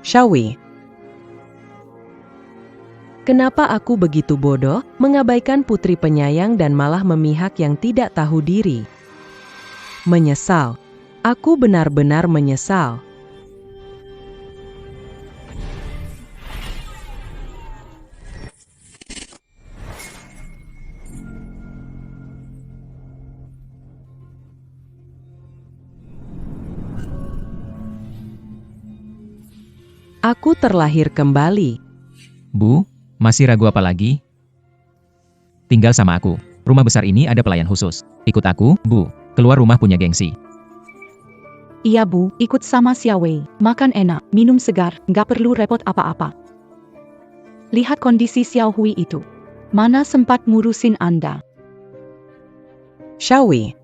Shall we? Kenapa aku begitu bodoh, mengabaikan putri penyayang dan malah memihak yang tidak tahu diri? Menyesal. Aku benar-benar menyesal. Aku terlahir kembali. Bu, masih ragu apa lagi? Tinggal sama aku. Rumah besar ini ada pelayan khusus. Ikut aku, Bu. Keluar rumah punya gengsi. Iya Bu, ikut sama Xiaowei. Makan enak, minum segar, nggak perlu repot apa-apa. Lihat kondisi Xiaohui itu. Mana sempat ngurusin Anda? Shall we?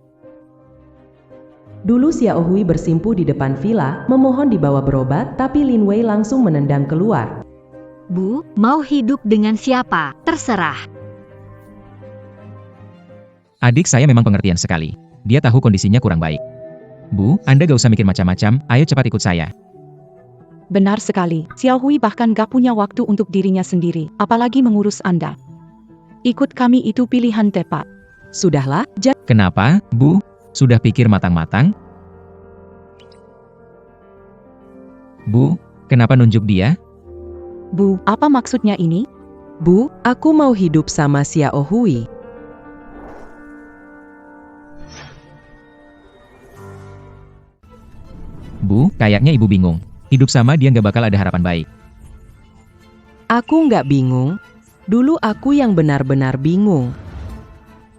Dulu Xiaohui bersimpu di depan villa, memohon dibawa berobat, tapi Lin Wei langsung menendang keluar. Bu, mau hidup dengan siapa? Terserah. Adik saya memang pengertian sekali. Dia tahu kondisinya kurang baik. Bu, Anda gak usah mikir macam-macam, ayo cepat ikut saya. Benar sekali, Xiaohui bahkan gak punya waktu untuk dirinya sendiri, apalagi mengurus Anda. Ikut kami itu pilihan tepat. Sudahlah, Kenapa, Bu? Sudah pikir matang-matang? Bu, kenapa nunjuk dia? Bu, apa maksudnya ini? Bu, aku mau hidup sama Xiaohui. Bu, kayaknya ibu bingung. Hidup sama dia nggak bakal ada harapan baik. Aku nggak bingung. Dulu aku yang benar-benar bingung.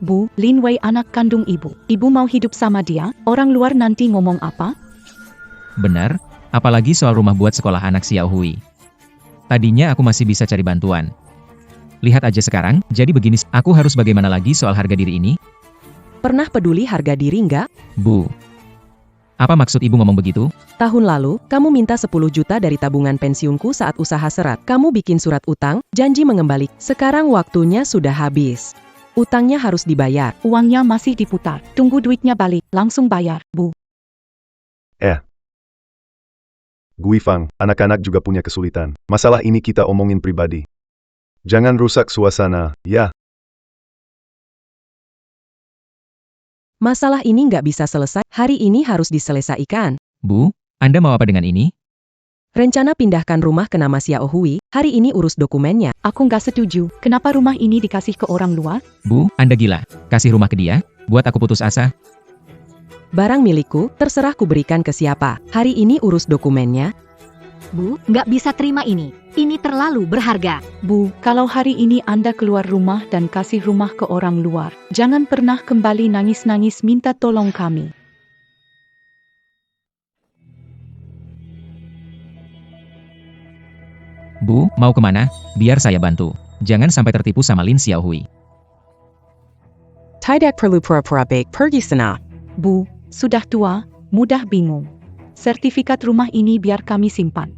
Bu, Lin Wei anak kandung ibu. Ibu mau hidup sama dia, orang luar nanti ngomong apa? Benar, apalagi soal rumah buat sekolah anak Xiaohui. Tadinya aku masih bisa cari bantuan. Lihat aja sekarang, jadi begini, aku harus bagaimana lagi soal harga diri ini? Pernah peduli harga diri nggak? Bu, apa maksud ibu ngomong begitu? Tahun lalu, kamu minta 10 juta dari tabungan pensiunku saat usaha serat. Kamu bikin surat utang, janji mengembalikan. Sekarang waktunya sudah habis. Utangnya harus dibayar. Uangnya masih diputar. Tunggu duitnya balik, langsung bayar, Bu. Gui Fang, anak-anak juga punya kesulitan. Masalah ini kita omongin pribadi. Jangan rusak suasana, ya. Masalah ini nggak bisa selesai, hari ini harus diselesaikan. Bu, Anda mau apa dengan ini? Rencana pindahkan rumah ke nama Xiaohui, hari ini urus dokumennya. Aku nggak setuju. Kenapa rumah ini dikasih ke orang luar? Bu, Anda gila. Kasih rumah ke dia, buat aku putus asa. Barang milikku, terserah ku berikan ke siapa. Hari ini urus dokumennya. Bu, nggak bisa terima ini. Ini terlalu berharga. Bu, kalau hari ini Anda keluar rumah dan kasih rumah ke orang luar, jangan pernah kembali nangis-nangis minta tolong kami. Bu, mau kemana? Biar saya bantu. Jangan sampai tertipu sama Lin Xiaohui. Tidak perlu pura-pura baik, pergi sana. Bu, sudah tua, mudah bingung. Sertifikat rumah ini biar kami simpan.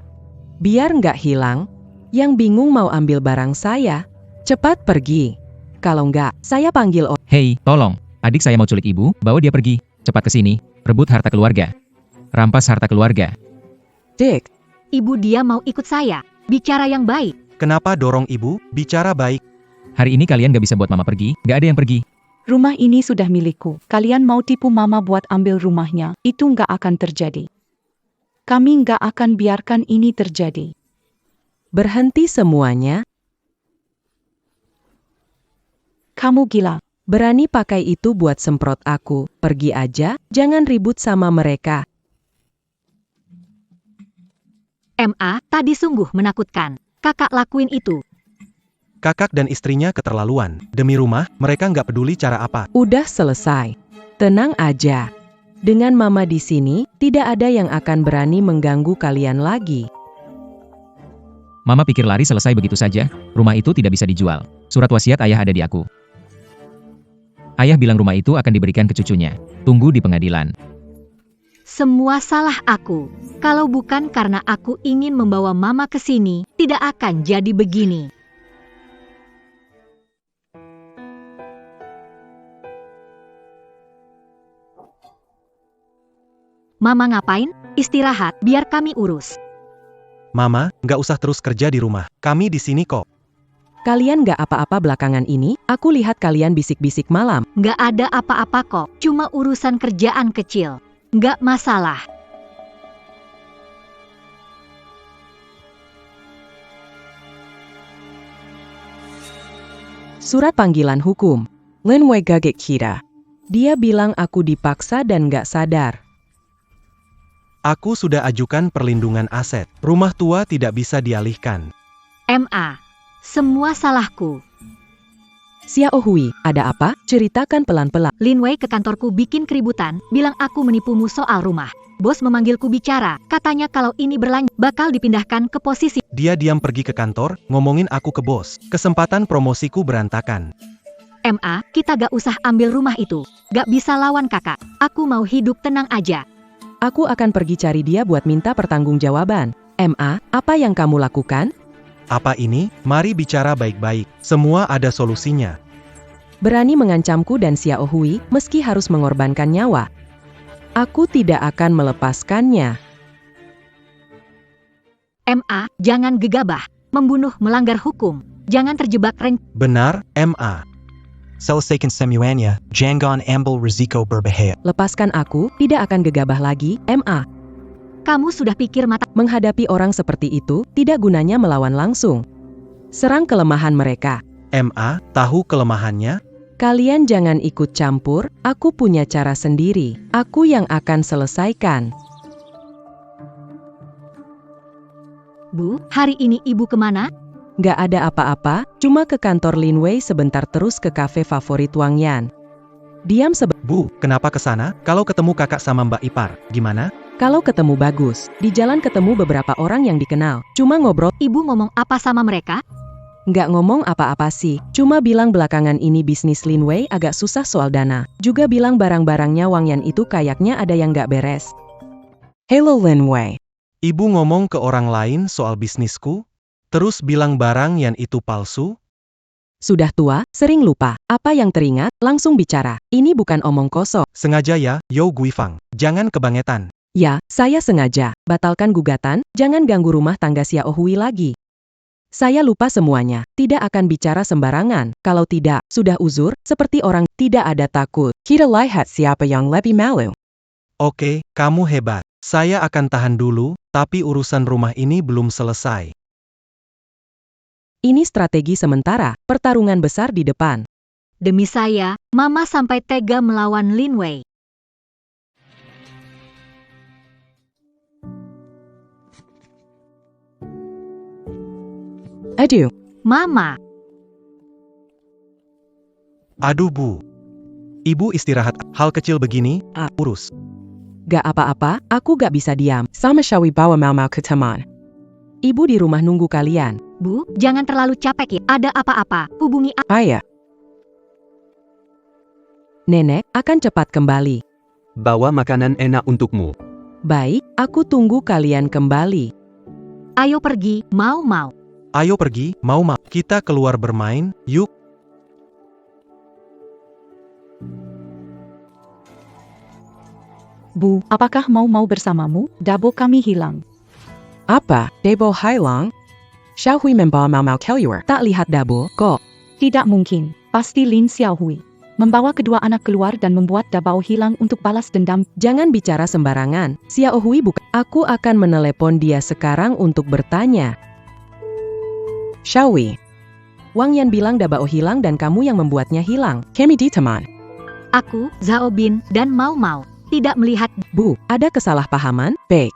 Biar nggak hilang. Yang bingung mau ambil barang saya. Cepat pergi. Kalau nggak, saya panggil orang. Hei, tolong. Adik saya mau culik ibu, bawa dia pergi. Cepat ke sini. Rebut harta keluarga. Rampas harta keluarga. Dick, Ibu dia mau ikut saya. Bicara yang baik. Kenapa dorong ibu? Bicara baik. Hari ini kalian gak bisa buat mama pergi, gak ada yang pergi. Rumah ini sudah milikku. Kalian mau tipu mama buat ambil rumahnya, itu nggak akan terjadi. Kami nggak akan biarkan ini terjadi. berhenti semuanya. Kamu gila. Berani pakai itu buat semprot aku. Pergi aja, jangan ribut sama mereka. MA, tadi sungguh menakutkan. Kakak lakuin itu. Kakak dan istrinya keterlaluan. Demi rumah, mereka nggak peduli cara apa. Udah selesai. Tenang aja. Dengan mama di sini, tidak ada yang akan berani mengganggu kalian lagi. Mama pikir lari selesai begitu saja. Rumah itu tidak bisa dijual. Surat wasiat ayah ada di aku. Ayah bilang rumah itu akan diberikan ke cucunya. Tunggu di pengadilan. Semua salah aku. Kalau bukan karena aku ingin membawa mama ke sini, tidak akan jadi begini. Mama ngapain? Istirahat, biar kami urus. Mama, nggak usah terus kerja di rumah. Kami di sini kok. Kalian gak apa-apa belakangan ini, aku lihat kalian bisik-bisik malam. Nggak ada apa-apa kok, cuma urusan kerjaan kecil. Nggak masalah. Surat panggilan hukum. Lin Wei kaget kira. Dia bilang aku dipaksa dan gak sadar. Aku sudah ajukan perlindungan aset. Rumah tua tidak bisa dialihkan. MA. Semua salahku. Xiao Hui, ada apa? Ceritakan pelan-pelan. Lin Wei ke kantorku bikin keributan, bilang aku menipumu soal rumah. Bos memanggilku bicara, katanya kalau ini berlanjut, bakal dipindahkan ke posisi. Dia diam pergi ke kantor, ngomongin aku ke bos. Kesempatan promosiku berantakan. MA, kita gak usah ambil rumah itu. Gak bisa lawan kakak. Aku mau hidup tenang aja. Aku akan pergi cari dia buat minta pertanggungjawaban. MA, apa yang kamu lakukan? Apa ini? Mari bicara baik-baik. Semua ada solusinya. Berani mengancamku dan Xiao Hui, meski harus mengorbankan nyawa. Aku tidak akan melepaskannya. MA, jangan gegabah. Membunuh melanggar hukum. Jangan terjebak Benar, MA. Selesaikan semuanya, jangan ambil risiko berbahaya. Lepaskan aku, tidak akan gegabah lagi, MA. Kamu sudah pikir mata. Menghadapi orang seperti itu, tidak gunanya melawan langsung. Serang kelemahan mereka. MA, tahu kelemahannya? Kalian jangan ikut campur, aku punya cara sendiri. Aku yang akan selesaikan. Bu, hari ini ibu kemana? Gak ada apa-apa, cuma ke kantor Lin Wei sebentar terus ke kafe favorit Wang Yan. Diam Bu, kenapa ke sana? Kalau ketemu kakak sama Mbak Ipar, gimana? Kalau ketemu bagus, di jalan ketemu beberapa orang yang dikenal. Cuma ngobrol, Ibu ngomong apa sama mereka? nggak ngomong apa-apa sih. Cuma bilang belakangan ini bisnis Lin Wei agak susah soal dana. Juga bilang barang-barangnya Wang Yan itu kayaknya ada yang nggak beres. Hello Lin Wei. Ibu ngomong ke orang lain soal bisnisku? Terus bilang barang yang itu palsu? Sudah tua, sering lupa. Apa yang teringat, langsung bicara. Ini bukan omong kosong. Sengaja ya, Yo Guifang. Jangan kebangetan. Ya, saya sengaja. Batalkan gugatan, jangan ganggu rumah tangga Xiao Hui lagi. Saya lupa semuanya, tidak akan bicara sembarangan. Kalau tidak, sudah uzur, seperti orang tidak ada takut. Kita lihat siapa yang lebih malu. Oke, kamu hebat. Saya akan tahan dulu, tapi urusan rumah ini belum selesai. Ini strategi sementara, pertarungan besar di depan. Demi saya, Mama sampai tega melawan Lin Wei. Aduh, Mama, Aduh Bu. Ibu istirahat, hal kecil begini, urus. gak apa-apa, aku gak bisa diam. Sama Shawi bawa mau ke taman. Ibu di rumah nunggu kalian. Bu, jangan terlalu capek ya. Ada apa-apa, hubungi Ayah. Nenek akan cepat kembali. Bawa makanan enak untukmu. Baik, aku tunggu kalian kembali. Ayo pergi, mau. Ayo pergi, mau. Kita keluar bermain, yuk. Bu, apakah mau bersamamu? Dabo kami hilang. Apa? Dabo hilang? Xiao Hui membawa mau keluar. Tak lihat Dabo, kok. Tidak mungkin, pasti Lin Xiaohui. Membawa kedua anak keluar dan membuat Dabo hilang untuk balas dendam. Jangan bicara sembarangan. Xiao Hui bukan. Aku akan menelepon dia sekarang untuk bertanya. Xiao Hui. Wang Yan bilang Dabo hilang dan kamu yang membuatnya hilang. Kami di teman. Aku, Zhao Bin, dan Mau tidak melihat. Bu, ada kesalahpahaman? Baik.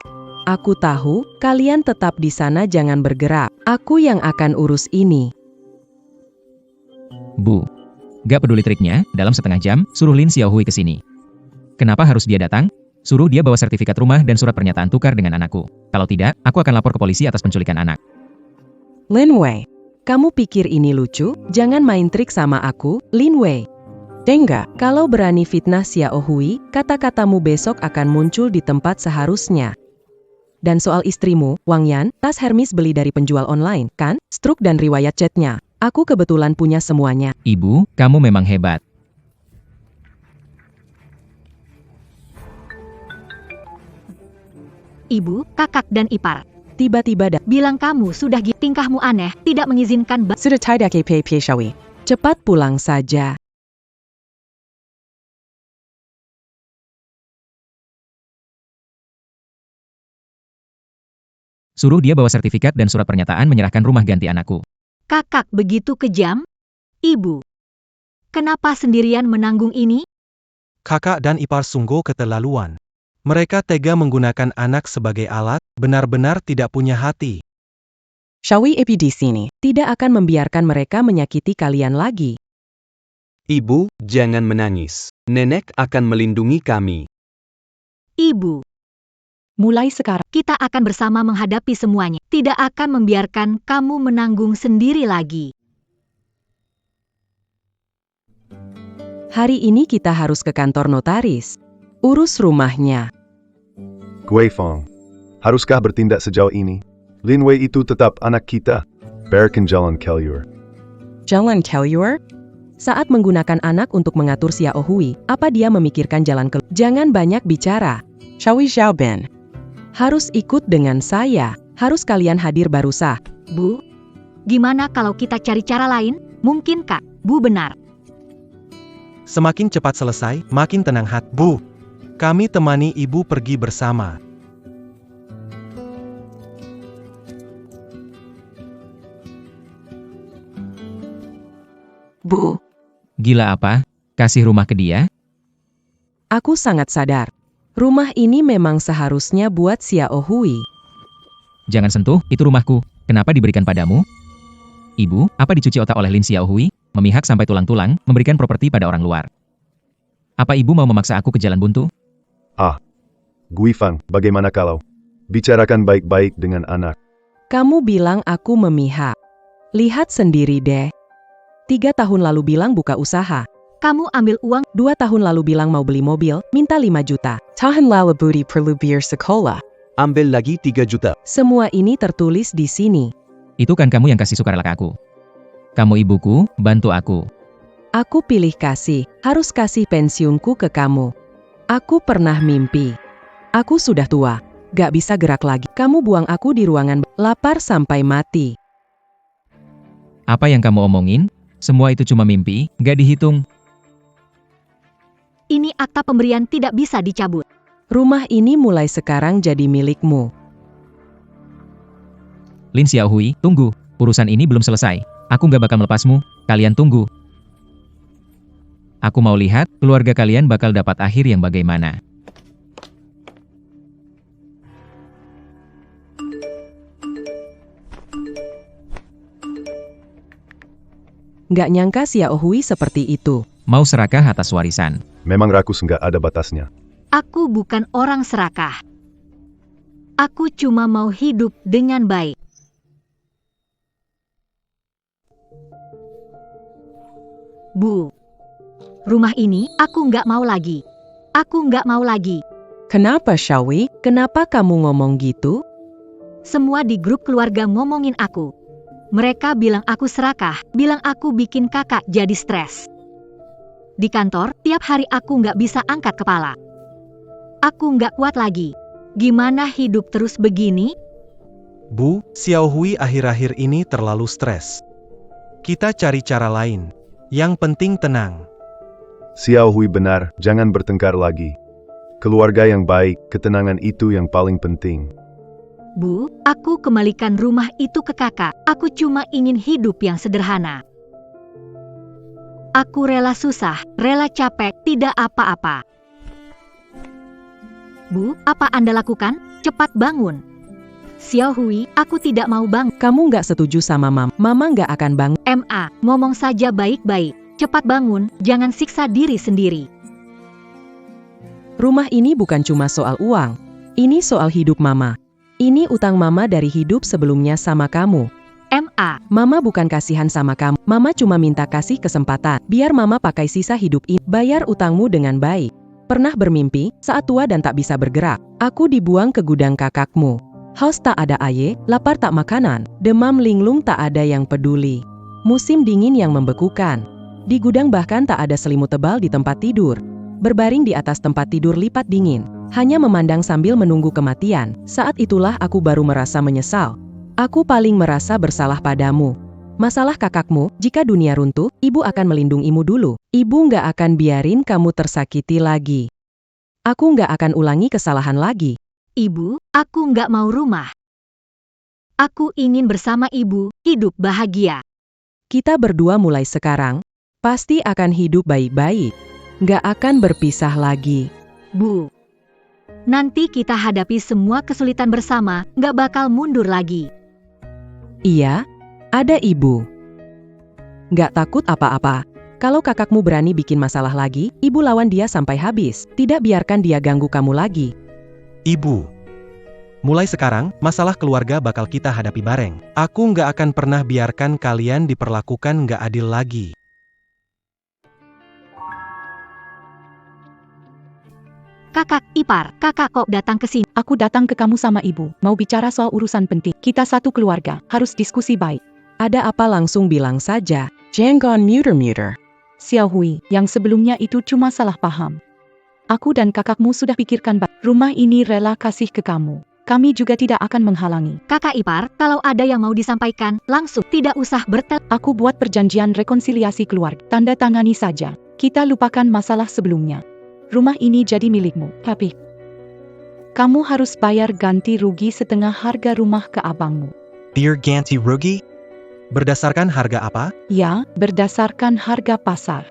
Aku tahu, kalian tetap di sana jangan bergerak. Aku yang akan urus ini. Bu. Gak peduli triknya, dalam setengah jam, suruh Lin Xiaohui ke sini. Kenapa harus dia datang? Suruh dia bawa sertifikat rumah dan surat pernyataan tukar dengan anakku. Kalau tidak, aku akan lapor ke polisi atas penculikan anak. Lin Wei, kamu pikir ini lucu? Jangan main trik sama aku, Lin Wei. Tengga, kalau berani fitnah Xiao Hui, kata-katamu besok akan muncul di tempat seharusnya. Dan soal istrimu, Wang Yan, tas Hermes beli dari penjual online, kan? Struk dan riwayat chatnya. Aku kebetulan punya semuanya. Ibu, kamu memang hebat. ibu, kakak dan ipar. Tiba-tiba Bilang kamu sudah tingkahmu aneh, tidak mengizinkan sudah tidak pay Shawi. Cepat pulang saja. Suruh dia bawa sertifikat dan surat pernyataan menyerahkan rumah ganti anakku. kakak begitu kejam? Ibu, kenapa sendirian menanggung ini? Kakak dan ipar sungguh keterlaluan. Mereka tega menggunakan anak sebagai alat, benar-benar tidak punya hati. Shawi Epi di sini tidak akan membiarkan mereka menyakiti kalian lagi. Ibu, jangan menangis. Nenek akan melindungi kami. Ibu, Mulai sekarang, kita akan bersama menghadapi semuanya. Tidak akan membiarkan kamu menanggung sendiri lagi. Hari ini kita harus ke kantor notaris. Urus rumahnya. Guifang, haruskah bertindak sejauh ini? Lin Wei itu tetap anak kita. Biarkan jalan Kelliur. Jalan Kelliur? Saat menggunakan anak untuk mengatur Xiao Hui, apa dia memikirkan jalan ke... Jangan banyak bicara. Shawi Xiaobin. Harus ikut dengan saya. Harus kalian hadir baru sah. Bu, gimana kalau kita cari cara lain? Mungkin Kak, Bu benar. Semakin cepat selesai, makin tenang hati. Bu, kami temani ibu pergi bersama. Bu, Gila apa? Kasih rumah ke dia? aku sangat sadar. Rumah ini memang seharusnya buat Xiao Hui. Jangan sentuh, itu rumahku. Kenapa diberikan padamu? Ibu, apa dicuci otak oleh Lin Xiao Hui? Memihak sampai tulang-tulang, memberikan properti pada orang luar. Apa ibu mau memaksa aku ke jalan buntu? Guifang, bagaimana kalau? Bicarakan baik-baik dengan anak. Kamu bilang aku memihak. Lihat sendiri deh. 3 tahun lalu bilang buka usaha. Kamu ambil uang 2 tahun lalu bilang mau beli mobil, minta 5 juta. Tahan lalu budi perlu biar sekolah. Ambil lagi 3 juta. Semua ini tertulis di sini. Itu kan kamu yang kasih sukarela ke aku. Kamu ibuku, bantu aku. Aku pilih kasih, harus kasih pensiunku ke kamu. Aku pernah mimpi. Aku sudah tua, gak bisa gerak lagi. Kamu buang aku di ruangan, lapar sampai mati. Apa yang kamu omongin? Semua itu cuma mimpi, gak dihitung. ini akta pemberian tidak bisa dicabut. Rumah ini mulai sekarang jadi milikmu. Lin Xiao Hui, tunggu. Urusan ini belum selesai. Aku gak bakal melepasmu. Kalian tunggu. Aku mau lihat, keluarga kalian bakal dapat akhir yang bagaimana. Gak nyangka Xiao Hui seperti itu. Mau serakah atas warisan. Memang rakus nggak ada batasnya. Aku bukan orang serakah. Aku cuma mau hidup dengan baik. Bu, rumah ini aku nggak mau lagi. Aku nggak mau lagi. Kenapa Shawi? Kenapa kamu ngomong gitu? Semua di grup keluarga ngomongin aku. Mereka bilang aku serakah, bilang aku bikin kakak jadi stres. Di kantor, tiap hari aku nggak bisa angkat kepala. Aku nggak kuat lagi. Gimana hidup terus begini? Bu, Xiao Hui akhir-akhir ini terlalu stres. Kita cari cara lain. Yang penting tenang. Xiao Hui benar, jangan bertengkar lagi. Keluarga yang baik, ketenangan itu yang paling penting. Bu, aku kembalikan rumah itu ke kakak. Aku cuma ingin hidup yang sederhana. Aku rela susah, rela capek, tidak apa-apa. Bu, apa Anda lakukan? Cepat bangun. Xiao Hui, aku tidak mau bangun. Kamu gak setuju sama Mama. Mama gak akan bangun. MA, ngomong saja baik-baik. Cepat bangun, jangan siksa diri sendiri. Rumah ini bukan cuma soal uang. Ini soal hidup Mama. Ini utang Mama dari hidup sebelumnya sama kamu. MA, Mama bukan kasihan sama kamu. Mama cuma minta kasih kesempatan. Biar Mama pakai sisa hidup ini. Bayar utangmu dengan baik. Pernah bermimpi, saat tua dan tak bisa bergerak. Aku dibuang ke gudang kakakmu. Haus tak ada air, lapar tak makanan. Demam linglung tak ada yang peduli. Musim dingin yang membekukan. Di gudang bahkan tak ada selimut tebal di tempat tidur. Berbaring di atas tempat tidur lipat dingin. hanya memandang sambil menunggu kematian. Saat itulah aku baru merasa menyesal. Aku paling merasa bersalah padamu. Masalah kakakmu, jika dunia runtuh, ibu akan melindungimu dulu. Ibu nggak akan biarin kamu tersakiti lagi. Aku nggak akan ulangi kesalahan lagi. Ibu, aku nggak mau rumah. Aku ingin bersama ibu, hidup bahagia. Kita berdua mulai sekarang, pasti akan hidup baik-baik. Nggak akan berpisah lagi. Bu, nanti kita hadapi semua kesulitan bersama, nggak bakal mundur lagi. Iya, ada ibu. Nggak takut apa-apa. Kalau kakakmu berani bikin masalah lagi, ibu lawan dia sampai habis. Tidak biarkan dia ganggu kamu lagi. Ibu. Mulai sekarang, masalah keluarga bakal kita hadapi bareng. Aku nggak akan pernah biarkan kalian diperlakukan nggak adil lagi. Kakak ipar, kakak kok datang ke sini? Aku datang ke kamu sama ibu, mau bicara soal urusan penting. Kita satu keluarga, harus diskusi baik. Ada apa langsung bilang saja. Jangan muter-muter. Xiao Hui, yang sebelumnya itu cuma salah paham. Aku dan kakakmu sudah pikirkan baik. Rumah ini rela kasih ke kamu. Kami juga tidak akan menghalangi. Kakak ipar, kalau ada yang mau disampaikan, langsung, tidak usah Aku buat perjanjian rekonsiliasi keluarga. Tanda tangani saja. Kita lupakan masalah sebelumnya. Rumah ini jadi milikmu, tapi kamu harus bayar ganti rugi setengah harga rumah ke abangmu. Bir ganti rugi? Berdasarkan harga apa? Ya, berdasarkan harga pasar.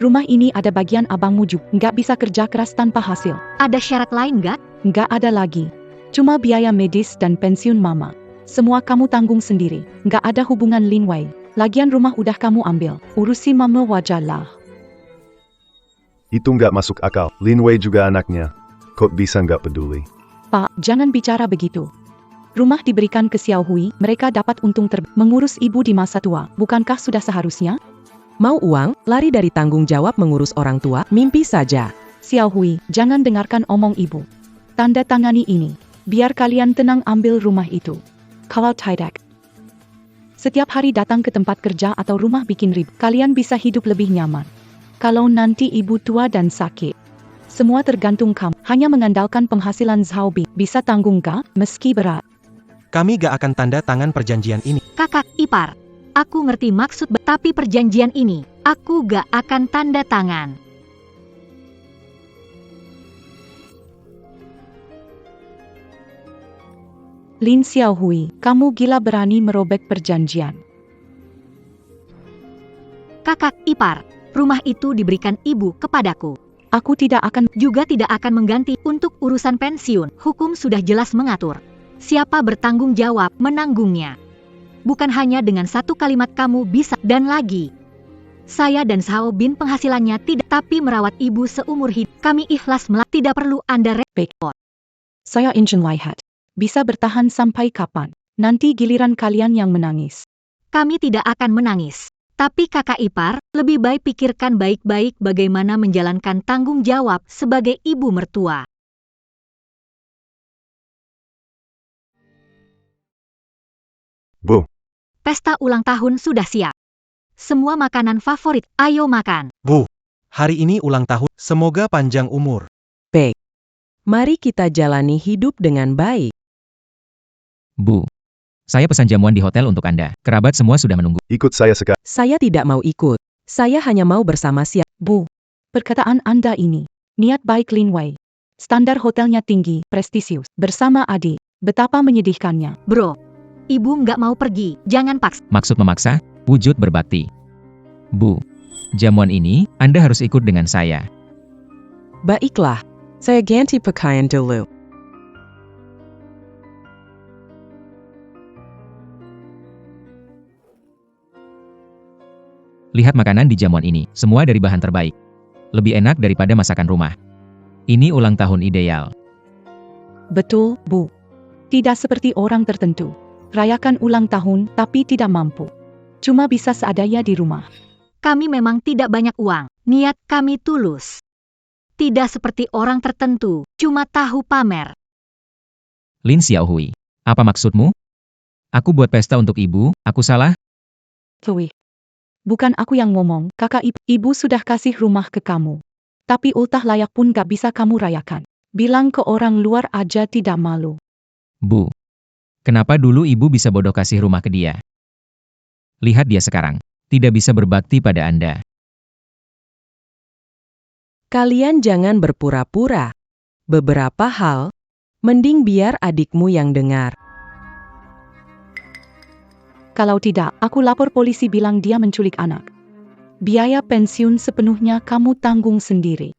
Rumah ini ada bagian abangmu juga. Nggak bisa kerja keras tanpa hasil. Ada syarat lain nggak? Nggak ada lagi. Cuma biaya medis dan pensiun mama. Semua kamu tanggung sendiri. Nggak ada hubungan Lin Wei. Lagian rumah udah kamu ambil. Urusi mama wajarlah. Itu nggak masuk akal. Lin Wei juga anaknya. Kok bisa nggak peduli? Pak, jangan bicara begitu. Rumah diberikan ke Xiao Hui, mereka dapat untung mengurus ibu di masa tua. Bukankah sudah seharusnya? Mau uang, lari dari tanggung jawab mengurus orang tua, mimpi saja. Xiao Hui, jangan dengarkan omong ibu. Tanda tangani ini. Biar kalian tenang ambil rumah itu. Kalau tidak, setiap hari datang ke tempat kerja atau rumah bikin ribut, kalian bisa hidup lebih nyaman. Kalau nanti ibu tua dan sakit, semua tergantung kamu. Hanya mengandalkan penghasilan Zhao Bi, bisa tanggung gak, meski berat. Kami gak akan tanda tangan perjanjian ini. Kakak ipar, aku ngerti maksud, tapi perjanjian ini, aku gak akan tanda tangan. Lin Xiao Hui, kamu gila berani merobek perjanjian. Kakak ipar, rumah itu diberikan ibu kepadaku. Aku tidak akan, Juga tidak akan mengganti untuk urusan pensiun. Hukum sudah jelas mengatur. Siapa bertanggung jawab menanggungnya. Bukan hanya dengan satu kalimat kamu bisa, dan lagi. Saya dan Zhao Bin penghasilannya tidak, tapi merawat ibu seumur hidup. Kami ikhlas tidak perlu Anda repot. saya ingin lihat. Bisa bertahan sampai kapan? Nanti giliran kalian yang menangis. Kami tidak akan menangis. Tapi kakak ipar, lebih baik pikirkan baik-baik bagaimana menjalankan tanggung jawab sebagai ibu mertua. Bu, Pesta ulang tahun sudah siap. Semua makanan favorit, ayo makan. Bu, hari ini ulang tahun. Semoga panjang umur. Baik. Mari kita jalani hidup dengan baik. Bu, saya pesan jamuan di hotel untuk Anda. Kerabat semua sudah menunggu. ikut saya sekarang. Saya tidak mau ikut. Saya hanya mau bersama Xiao. Bu, perkataan Anda ini. Niat baik Lin Wei. Standar hotelnya tinggi, prestisius. Bersama adik. Betapa menyedihkannya. Bro, ibu nggak mau pergi, jangan paksa. Maksud memaksa, wujud berbakti. Bu, jamuan ini, Anda harus ikut dengan saya. Baiklah. Saya ganti pakaian dulu. Lihat makanan di jamuan ini, semua dari bahan terbaik. Lebih enak daripada masakan rumah. Ini ulang tahun ideal. Betul, Bu. Tidak seperti orang tertentu. Rayakan ulang tahun, tapi tidak mampu. Cuma bisa seadanya di rumah. Kami memang tidak banyak uang, niat kami tulus. Tidak seperti orang tertentu, cuma tahu pamer. Lin Xiao Hui, apa maksudmu? Aku buat pesta untuk ibu, aku salah? Hui. Bukan aku yang ngomong, kakak ibu sudah kasih rumah ke kamu. Tapi ultah layak pun gak bisa kamu rayakan. Bilang ke orang luar aja tidak malu. Bu, kenapa dulu ibu bisa bodoh kasih rumah ke dia? Lihat dia sekarang, tidak bisa berbakti pada Anda. Kalian jangan berpura-pura. Beberapa hal, mending biar adikmu yang dengar. Kalau tidak, aku lapor polisi bilang dia menculik anak. Biaya pensiun sepenuhnya kamu tanggung sendiri.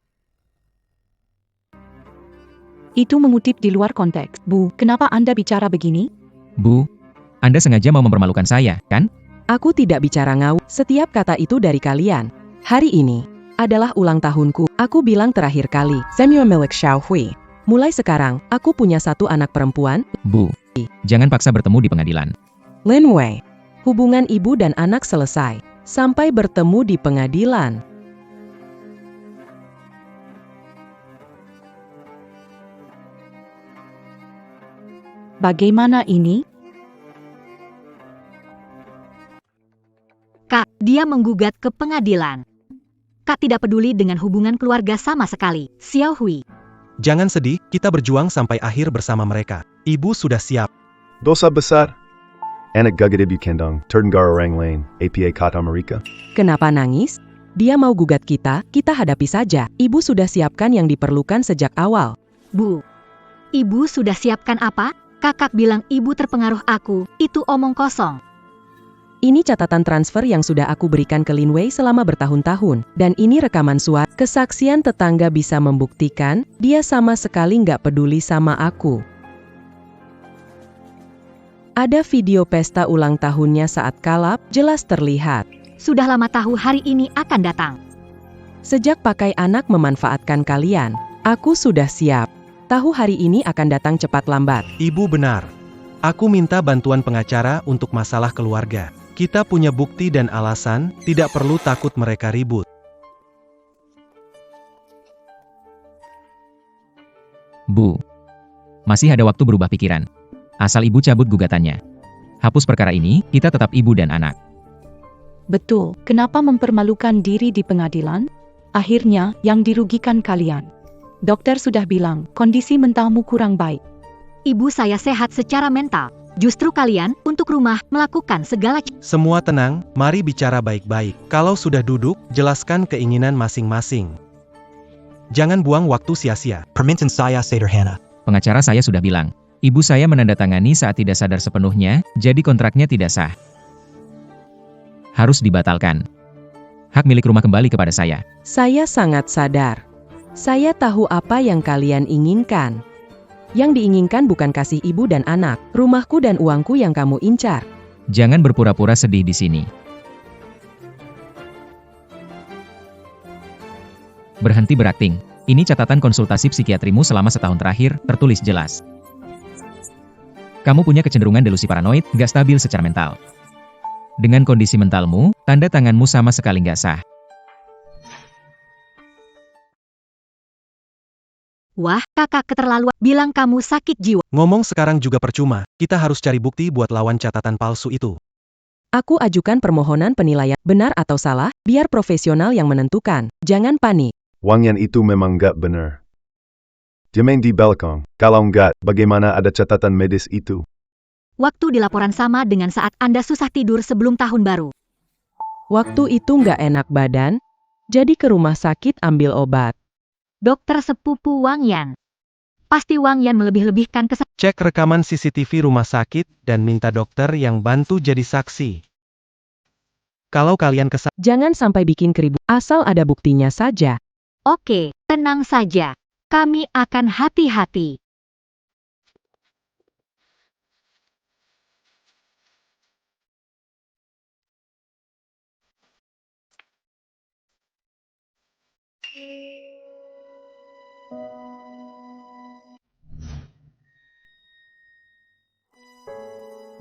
Itu mengutip di luar konteks. Bu, kenapa Anda bicara begini? Bu, Anda sengaja mau mempermalukan saya, kan? Aku tidak bicara ngau, setiap kata itu dari kalian. Hari ini adalah ulang tahunku. Aku bilang terakhir kali, Samuel Milik Xiaohui. Mulai sekarang, aku punya satu anak perempuan, Bu, jangan paksa bertemu di pengadilan. Lin Wei. Hubungan ibu dan anak selesai. Sampai bertemu di pengadilan. Bagaimana ini? Kak, dia menggugat ke pengadilan. Kak tidak peduli dengan hubungan keluarga sama sekali. Xiaohui. Jangan sedih, kita berjuang sampai akhir bersama mereka. Ibu sudah siap. Dosa besar. Anak gagade kendang, terdengar orang lain, APA kata mereka. Kenapa nangis? Dia mau gugat kita hadapi saja. Ibu sudah siapkan yang diperlukan sejak awal. Bu, ibu sudah siapkan apa? Kakak bilang ibu terpengaruh aku, itu omong kosong. Ini catatan transfer yang sudah aku berikan ke Lin Wei selama bertahun-tahun. Dan ini rekaman suara. Kesaksian tetangga bisa membuktikan, dia sama sekali nggak peduli sama aku. Ada video pesta ulang tahunnya saat kalap, jelas terlihat. Sudah lama tahu hari ini akan datang. Sejak pakai anak memanfaatkan kalian, aku sudah siap. Tahu hari ini akan datang cepat lambat. Ibu benar. Aku minta bantuan pengacara untuk masalah keluarga. Kita punya bukti dan alasan, tidak perlu takut mereka ribut. Bu, masih ada waktu berubah pikiran. Asal ibu cabut gugatannya. Hapus perkara ini, kita tetap ibu dan anak. Betul, kenapa mempermalukan diri di pengadilan? Akhirnya, yang dirugikan kalian. Dokter sudah bilang, kondisi mentalmu kurang baik. Ibu saya sehat secara mental. Justru kalian, untuk rumah, melakukan segala Semua tenang, mari bicara baik-baik. Kalau sudah duduk, jelaskan keinginan masing-masing. Jangan buang waktu sia-sia. Permintaan saya sederhana. Pengacara saya sudah bilang, ibu saya menandatangani saat tidak sadar sepenuhnya, jadi kontraknya tidak sah. Harus dibatalkan. Hak milik rumah kembali kepada saya. Saya sangat sadar. Saya tahu apa yang kalian inginkan. Yang diinginkan bukan kasih ibu dan anak, rumahku dan uangku yang kamu incar. Jangan berpura-pura sedih di sini. Berhenti berakting. Ini catatan konsultasi psikiatrimu selama setahun terakhir, tertulis jelas. Kamu punya kecenderungan delusi paranoid, gak stabil secara mental. Dengan kondisi mentalmu, tanda tanganmu sama sekali gak sah. Wah, kakak keterlaluan. Bilang kamu sakit jiwa. Ngomong sekarang juga percuma, kita harus cari bukti buat lawan catatan palsu itu. Aku ajukan permohonan penilaian, benar atau salah, biar profesional yang menentukan. Jangan panik. Wangian itu memang nggak benar. Dia main di balkon. Kalau nggak, bagaimana ada catatan medis itu? Waktu di laporan sama dengan saat Anda susah tidur sebelum tahun baru. Waktu itu nggak enak badan, jadi ke rumah sakit ambil obat. Dokter sepupu Wang Yan. Pasti Wang Yan melebih-lebihkan Cek rekaman CCTV rumah sakit dan minta dokter yang bantu jadi saksi. Kalau kalian Jangan sampai bikin keribut, asal ada buktinya saja. Oke, tenang saja. Kami akan hati-hati.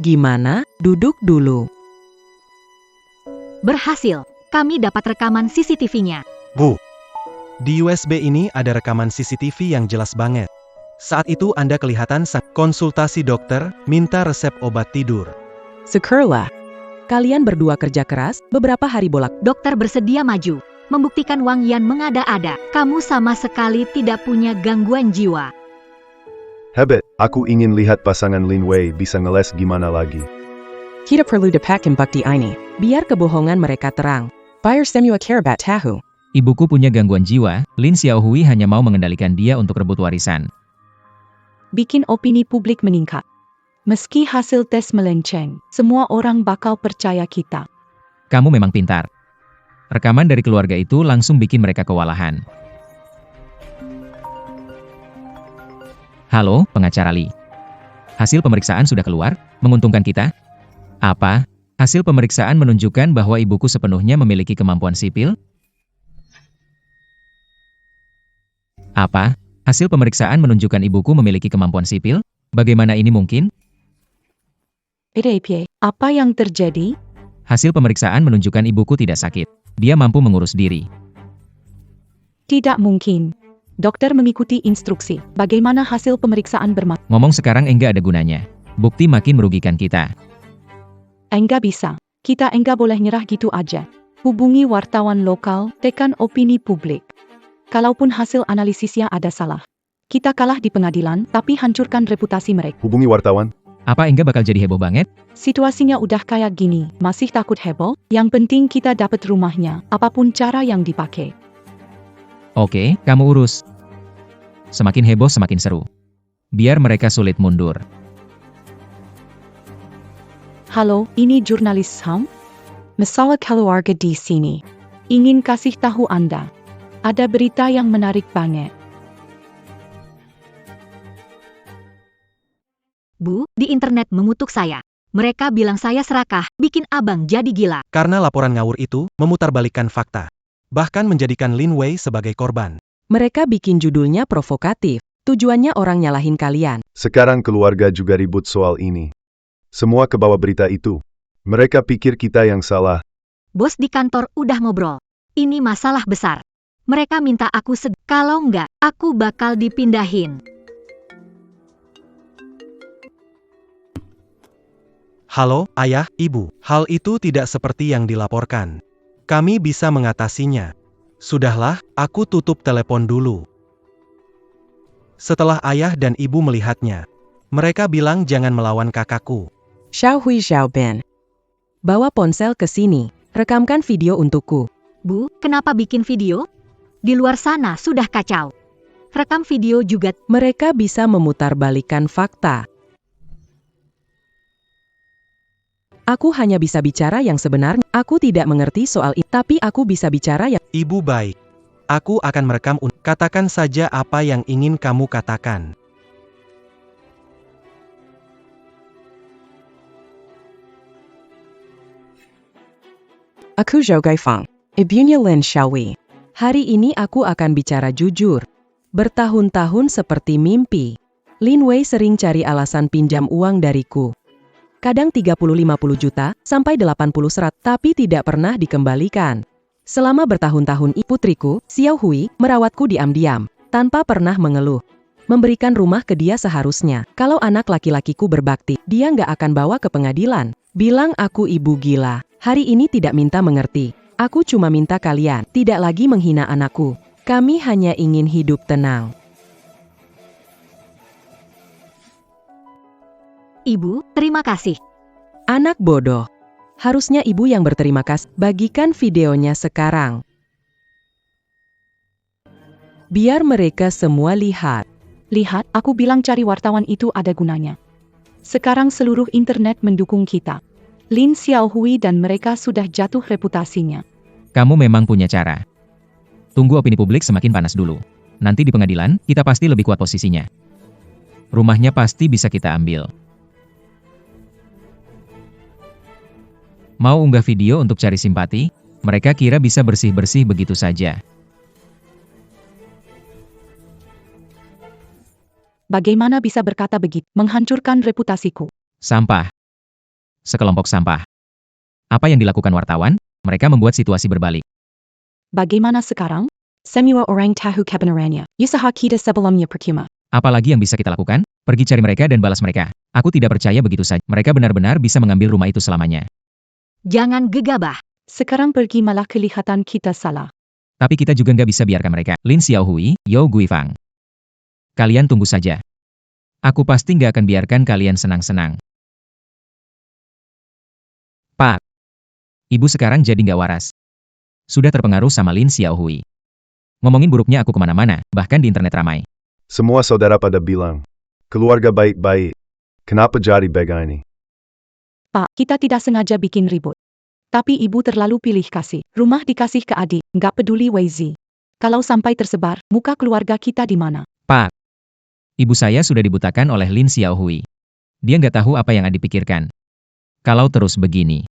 Gimana? Duduk dulu. Berhasil. Kami dapat rekaman CCTV-nya. Bu, di USB ini ada rekaman CCTV yang jelas banget. Saat itu Anda kelihatan konsultasi dokter, minta resep obat tidur. Syukurlah. Kalian berdua kerja keras, beberapa hari bolak. Dokter bersedia maju. membuktikan Wang Yan mengada-ada. Kamu sama sekali tidak punya gangguan jiwa. Hebat, aku ingin lihat pasangan Lin Wei bisa ngeles gimana lagi. Kita perlu dapatin bukti ini. Biar kebohongan mereka terang. Buyer semua kerabat tahu. Ibuku punya gangguan jiwa, Lin Xiaohui hanya mau mengendalikan dia untuk rebut warisan. Bikin opini publik meningkat. Meski hasil tes melenceng, semua orang bakal percaya kita. Kamu memang pintar. Rekaman dari keluarga itu langsung bikin mereka kewalahan. Halo, pengacara Li. Hasil pemeriksaan sudah keluar, menguntungkan kita? Apa? Hasil pemeriksaan menunjukkan bahwa ibuku sepenuhnya memiliki kemampuan sipil? Apa? Hasil pemeriksaan menunjukkan ibuku memiliki kemampuan sipil? Bagaimana ini mungkin? EDP, apa yang terjadi? Hasil pemeriksaan menunjukkan ibuku tidak sakit. Dia mampu mengurus diri. Tidak mungkin. Dokter mengikuti instruksi. Bagaimana hasil pemeriksaan bermasalah? Ngomong sekarang enggak ada gunanya. Bukti makin merugikan kita. Enggak bisa. Kita enggak boleh nyerah gitu aja. Hubungi wartawan lokal, tekan opini publik. Kalaupun hasil analisisnya ada salah. Kita kalah di pengadilan, tapi hancurkan reputasi mereka. Hubungi wartawan. Apa enggak bakal jadi heboh banget? Situasinya udah kayak gini, masih takut heboh? Yang penting kita dapat rumahnya, apapun cara yang dipakai. Oke, kamu urus. Semakin heboh semakin seru. Biar mereka sulit mundur. Halo, ini jurnalis HAM. Masalah keluarga di sini. Ingin kasih tahu Anda. Ada berita yang menarik banget. Bu, di internet mengutuk saya. Mereka bilang saya serakah, bikin abang jadi gila. Karena laporan ngawur itu memutarbalikkan fakta. Bahkan menjadikan Lin Wei sebagai korban. Mereka bikin judulnya provokatif. Tujuannya orang nyalahin kalian. Sekarang keluarga juga ribut soal ini. Semua kebawa berita itu. Mereka pikir kita yang salah. Bos di kantor udah ngobrol. Ini masalah besar. Mereka minta aku kalau enggak, aku bakal dipindahin. Halo, ayah, ibu. Hal itu tidak seperti yang dilaporkan. Kami bisa mengatasinya. Sudahlah, aku tutup telepon dulu. Setelah ayah dan ibu melihatnya, mereka bilang jangan melawan kakakku. Xiaohui Xiaobin. Bawa ponsel ke sini. Rekamkan video untukku. Bu, kenapa bikin video? Di luar sana sudah kacau. Rekam video juga. Mereka bisa memutarbalikkan fakta. Aku hanya bisa bicara yang sebenarnya. Aku tidak mengerti soal itu, tapi aku bisa bicara yang... Ibu baik. Aku akan merekam. Katakan saja apa yang ingin kamu katakan. Aku Zhou Gaifang. Ibunya Lin Xiaohui. Hari ini aku akan bicara jujur. Bertahun-tahun seperti mimpi. Lin Wei sering cari alasan pinjam uang dariku. Kadang 30-50 juta, sampai 80-100, tapi tidak pernah dikembalikan. Selama bertahun-tahun putriku, Xiaohui, merawatku diam-diam, tanpa pernah mengeluh. Memberikan rumah ke dia seharusnya. Kalau anak laki-lakiku berbakti, dia nggak akan bawa ke pengadilan. Bilang aku ibu gila. Hari ini tidak minta mengerti. Aku cuma minta kalian, tidak lagi menghina anakku. Kami hanya ingin hidup tenang. Ibu, terima kasih. Anak bodoh. Harusnya ibu yang berterima kasih. Bagikan videonya sekarang. Biar mereka semua lihat. Lihat, aku bilang cari wartawan itu ada gunanya. Sekarang seluruh internet mendukung kita. Lin Xiaohui dan mereka sudah jatuh reputasinya. Kamu memang punya cara. Tunggu opini publik semakin panas dulu. Nanti di pengadilan, kita pasti lebih kuat posisinya. Rumahnya pasti bisa kita ambil. Mau unggah video untuk cari simpati? Mereka kira bisa bersih-bersih begitu saja. Bagaimana bisa berkata begitu? Menghancurkan reputasiku. Sampah. Sekelompok sampah. Apa yang dilakukan wartawan? Mereka membuat situasi berbalik. Bagaimana sekarang? Semua orang tahu kebenarannya. Usaha kita sebelumnya percuma. Apalagi yang bisa kita lakukan? Pergi cari mereka dan balas mereka. Aku tidak percaya begitu saja. Mereka benar-benar bisa mengambil rumah itu selamanya. Jangan gegabah. Sekarang pergi malah kelihatan kita salah. Tapi kita juga nggak bisa biarkan mereka. Lin Xiaohui, Yao Guifang. Kalian tunggu saja. Aku pasti nggak akan biarkan kalian senang-senang. Pak. Ibu sekarang jadi nggak waras. Sudah terpengaruh sama Lin Xiaohui. Ngomongin buruknya aku kemana-mana, bahkan di internet ramai. Semua saudara pada bilang, keluarga baik-baik. Kenapa jadi begini? Pak, kita tidak sengaja bikin ribut. Tapi ibu terlalu pilih kasih. Rumah dikasih ke adik, nggak peduli Weizi. Kalau sampai tersebar, muka keluarga kita di mana? Pak. Ibu saya sudah dibutakan oleh Lin Xiaohui. Dia nggak tahu apa yang adik pikirkan. Kalau terus begini,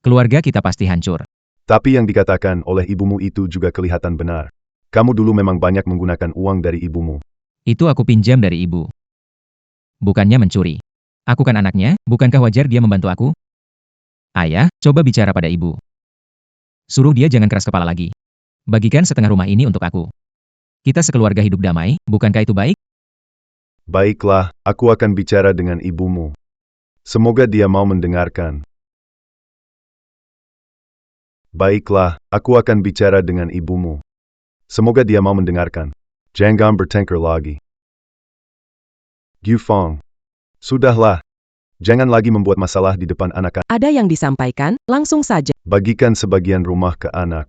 keluarga kita pasti hancur. Tapi yang dikatakan oleh ibumu itu juga kelihatan benar. Kamu dulu memang banyak menggunakan uang dari ibumu. Itu aku pinjam dari ibu. Bukannya mencuri. Aku kan anaknya, bukankah wajar dia membantu aku? Ayah, coba bicara pada ibu. Suruh dia jangan keras kepala lagi. Bagikan setengah rumah ini untuk aku. Kita sekeluarga hidup damai, bukankah itu baik? Baiklah, aku akan bicara dengan ibumu. Semoga dia mau mendengarkan. Baiklah, aku akan bicara dengan ibumu. Semoga dia mau mendengarkan. Jangan bertengkar lagi. Guifang. Sudahlah. Jangan lagi membuat masalah di depan anak-anak. Ada yang disampaikan, langsung saja. Bagikan sebagian rumah ke anak.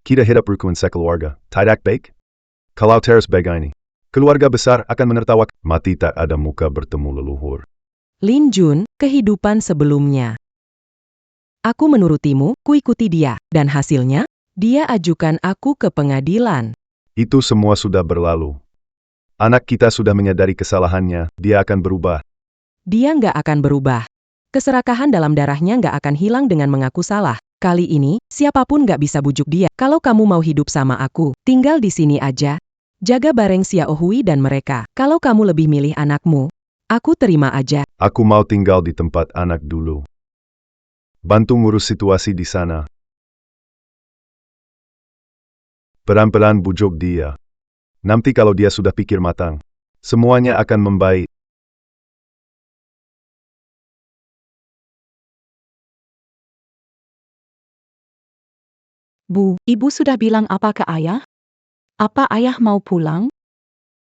Kita hidup rukun sekeluarga. Tidak baik? Kalau terus begini, keluarga besar akan menertawakan. Mati tak ada muka bertemu leluhur. Lin Jun, kehidupan sebelumnya. Aku menurutimu, kuikuti dia, dan hasilnya, dia ajukan aku ke pengadilan. Itu semua sudah berlalu. Anak kita sudah menyadari kesalahannya, dia akan berubah. Dia nggak akan berubah. Keserakahan dalam darahnya nggak akan hilang dengan mengaku salah. Kali ini, siapapun nggak bisa bujuk dia. Kalau kamu mau hidup sama aku, tinggal di sini aja. Jaga bareng Xiaohui dan mereka. Kalau kamu lebih milih anakmu, aku terima aja. Aku mau tinggal di tempat anak dulu. Bantu ngurus situasi di sana. Pelan-pelan bujuk dia. Nanti kalau dia sudah pikir matang, semuanya akan membaik. Bu, ibu sudah bilang apa ke ayah? Apa ayah mau pulang?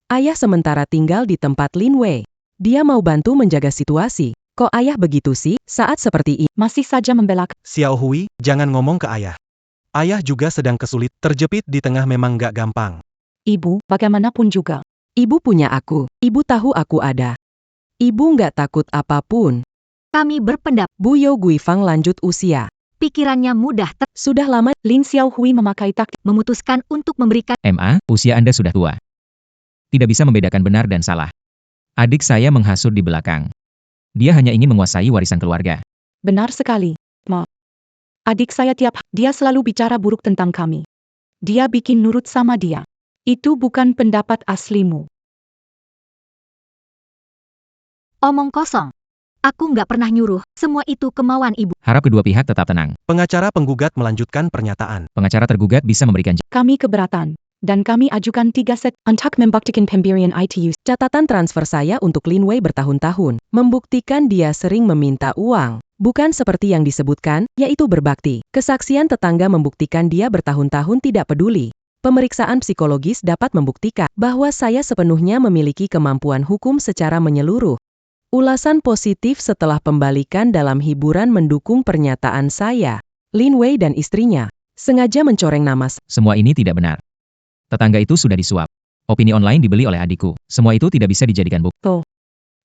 Ayah sementara tinggal di tempat Lin Wei. Dia mau bantu menjaga situasi. Kok ayah begitu sih, saat seperti ini? Masih saja membela. Xiaohui, jangan ngomong ke ayah. Ayah juga sedang kesulit, terjepit di tengah memang nggak gampang. Ibu, bagaimanapun juga. Ibu punya aku. Ibu tahu aku ada. Ibu nggak takut apapun. Kami berpendapat Bu Yao Guifang lanjut usia. pikirannya mudah Sudah lama, Lin Xiaohui memakai taktik. memutuskan untuk memberikan MA, usia Anda sudah tua. Tidak bisa membedakan benar dan salah. Adik saya menghasut di belakang. Dia hanya ingin menguasai warisan keluarga. Benar sekali, Ma. Adik saya dia selalu bicara buruk tentang kami. Dia bikin nurut sama dia. Itu bukan pendapat aslimu. omong kosong. Aku nggak pernah nyuruh, semua itu kemauan ibu. Harap kedua pihak tetap tenang. Pengacara penggugat melanjutkan pernyataan. Pengacara tergugat bisa memberikan Kami keberatan. Dan kami ajukan 3 set untuk membuktikan pemberian ITU. catatan transfer saya untuk Lin Wei bertahun-tahun, membuktikan dia sering meminta uang. Bukan seperti yang disebutkan, yaitu berbakti. Kesaksian tetangga membuktikan dia bertahun-tahun tidak peduli. Pemeriksaan psikologis dapat membuktikan bahwa saya sepenuhnya memiliki kemampuan hukum secara menyeluruh. Ulasan positif setelah pembalikan dalam hiburan mendukung pernyataan saya. Lin Wei dan istrinya sengaja mencoreng nama semua ini tidak benar. Tetangga itu sudah disuap. Opini online dibeli oleh adikku. Semua itu tidak bisa dijadikan bukti.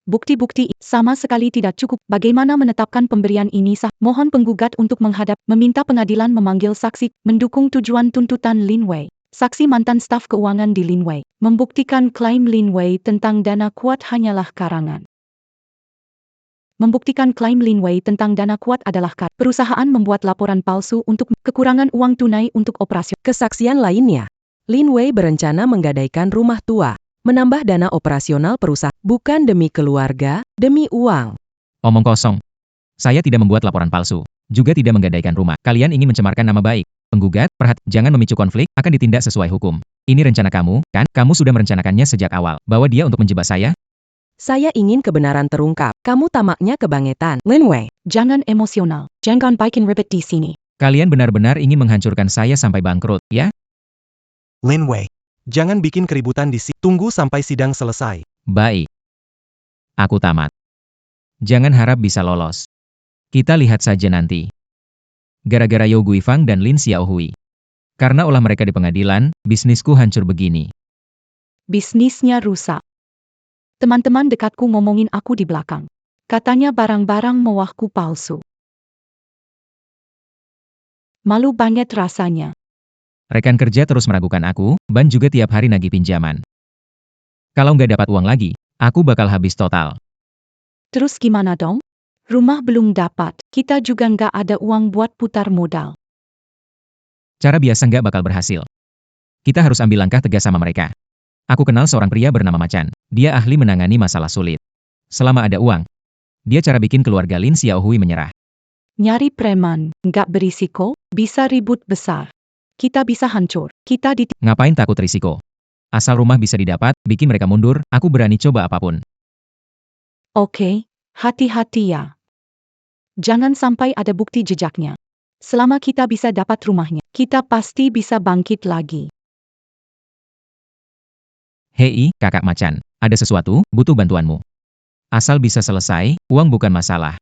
Bukti-bukti sama sekali tidak cukup. Bagaimana menetapkan pemberian ini sah? Mohon penggugat untuk menghadap, meminta pengadilan memanggil saksi, mendukung tujuan tuntutan Lin Wei. Saksi mantan staf keuangan di Lin Wei, membuktikan klaim Lin Wei tentang dana kuat hanyalah karangan. Membuktikan klaim Lin Wei tentang dana kuat adalah perusahaan membuat laporan palsu untuk kekurangan uang tunai untuk operasi. Kesaksian lainnya, Lin Wei berencana menggadaikan rumah tua, menambah dana operasional perusahaan, bukan demi keluarga, demi uang. Omong kosong. Saya tidak membuat laporan palsu. Juga tidak menggadaikan rumah. Kalian ingin mencemarkan nama baik. Penggugat, jangan memicu konflik, akan ditindak sesuai hukum. Ini rencana kamu, kan? Kamu sudah merencanakannya sejak awal. Bawa dia untuk menjebak saya? Saya ingin kebenaran terungkap. Kamu tamaknya kebangetan. Lin Wei, Jangan emosional. Jangan bikin ribet di sini. Kalian benar-benar ingin menghancurkan saya sampai bangkrut, ya? Lin Wei. Jangan bikin keributan di sini. Tunggu sampai sidang selesai. Baik. Aku tamat. Jangan harap bisa lolos. Kita lihat saja nanti. Gara-gara Yao Guifang dan Lin Xiaohui. Karena ulah mereka di pengadilan, bisnisku hancur begini. Bisnisnya rusak. Teman-teman dekatku ngomongin aku di belakang. Katanya barang-barang mewahku palsu. Malu banget rasanya. Rekan kerja terus meragukan aku, Ban juga tiap hari nagih pinjaman. Kalau nggak dapat uang lagi, aku bakal habis total. Terus gimana dong? Rumah belum dapat, kita juga nggak ada uang buat putar modal. Cara biasa nggak bakal berhasil. Kita harus ambil langkah tegas sama mereka. Aku kenal seorang pria bernama Macan. Dia ahli menangani masalah sulit. Selama ada uang, dia cara bikin keluarga Lin Xiaohui menyerah. Nyari preman, nggak berisiko, bisa ribut besar. Kita bisa hancur, kita Ngapain takut risiko? Asal rumah bisa didapat, bikin mereka mundur, aku berani coba apapun. Oke, hati-hati ya. Jangan sampai ada bukti jejaknya. Selama kita bisa dapat rumahnya, kita pasti bisa bangkit lagi. Hei, kakak Macan, ada sesuatu, butuh bantuanmu. Asal bisa selesai, uang bukan masalah.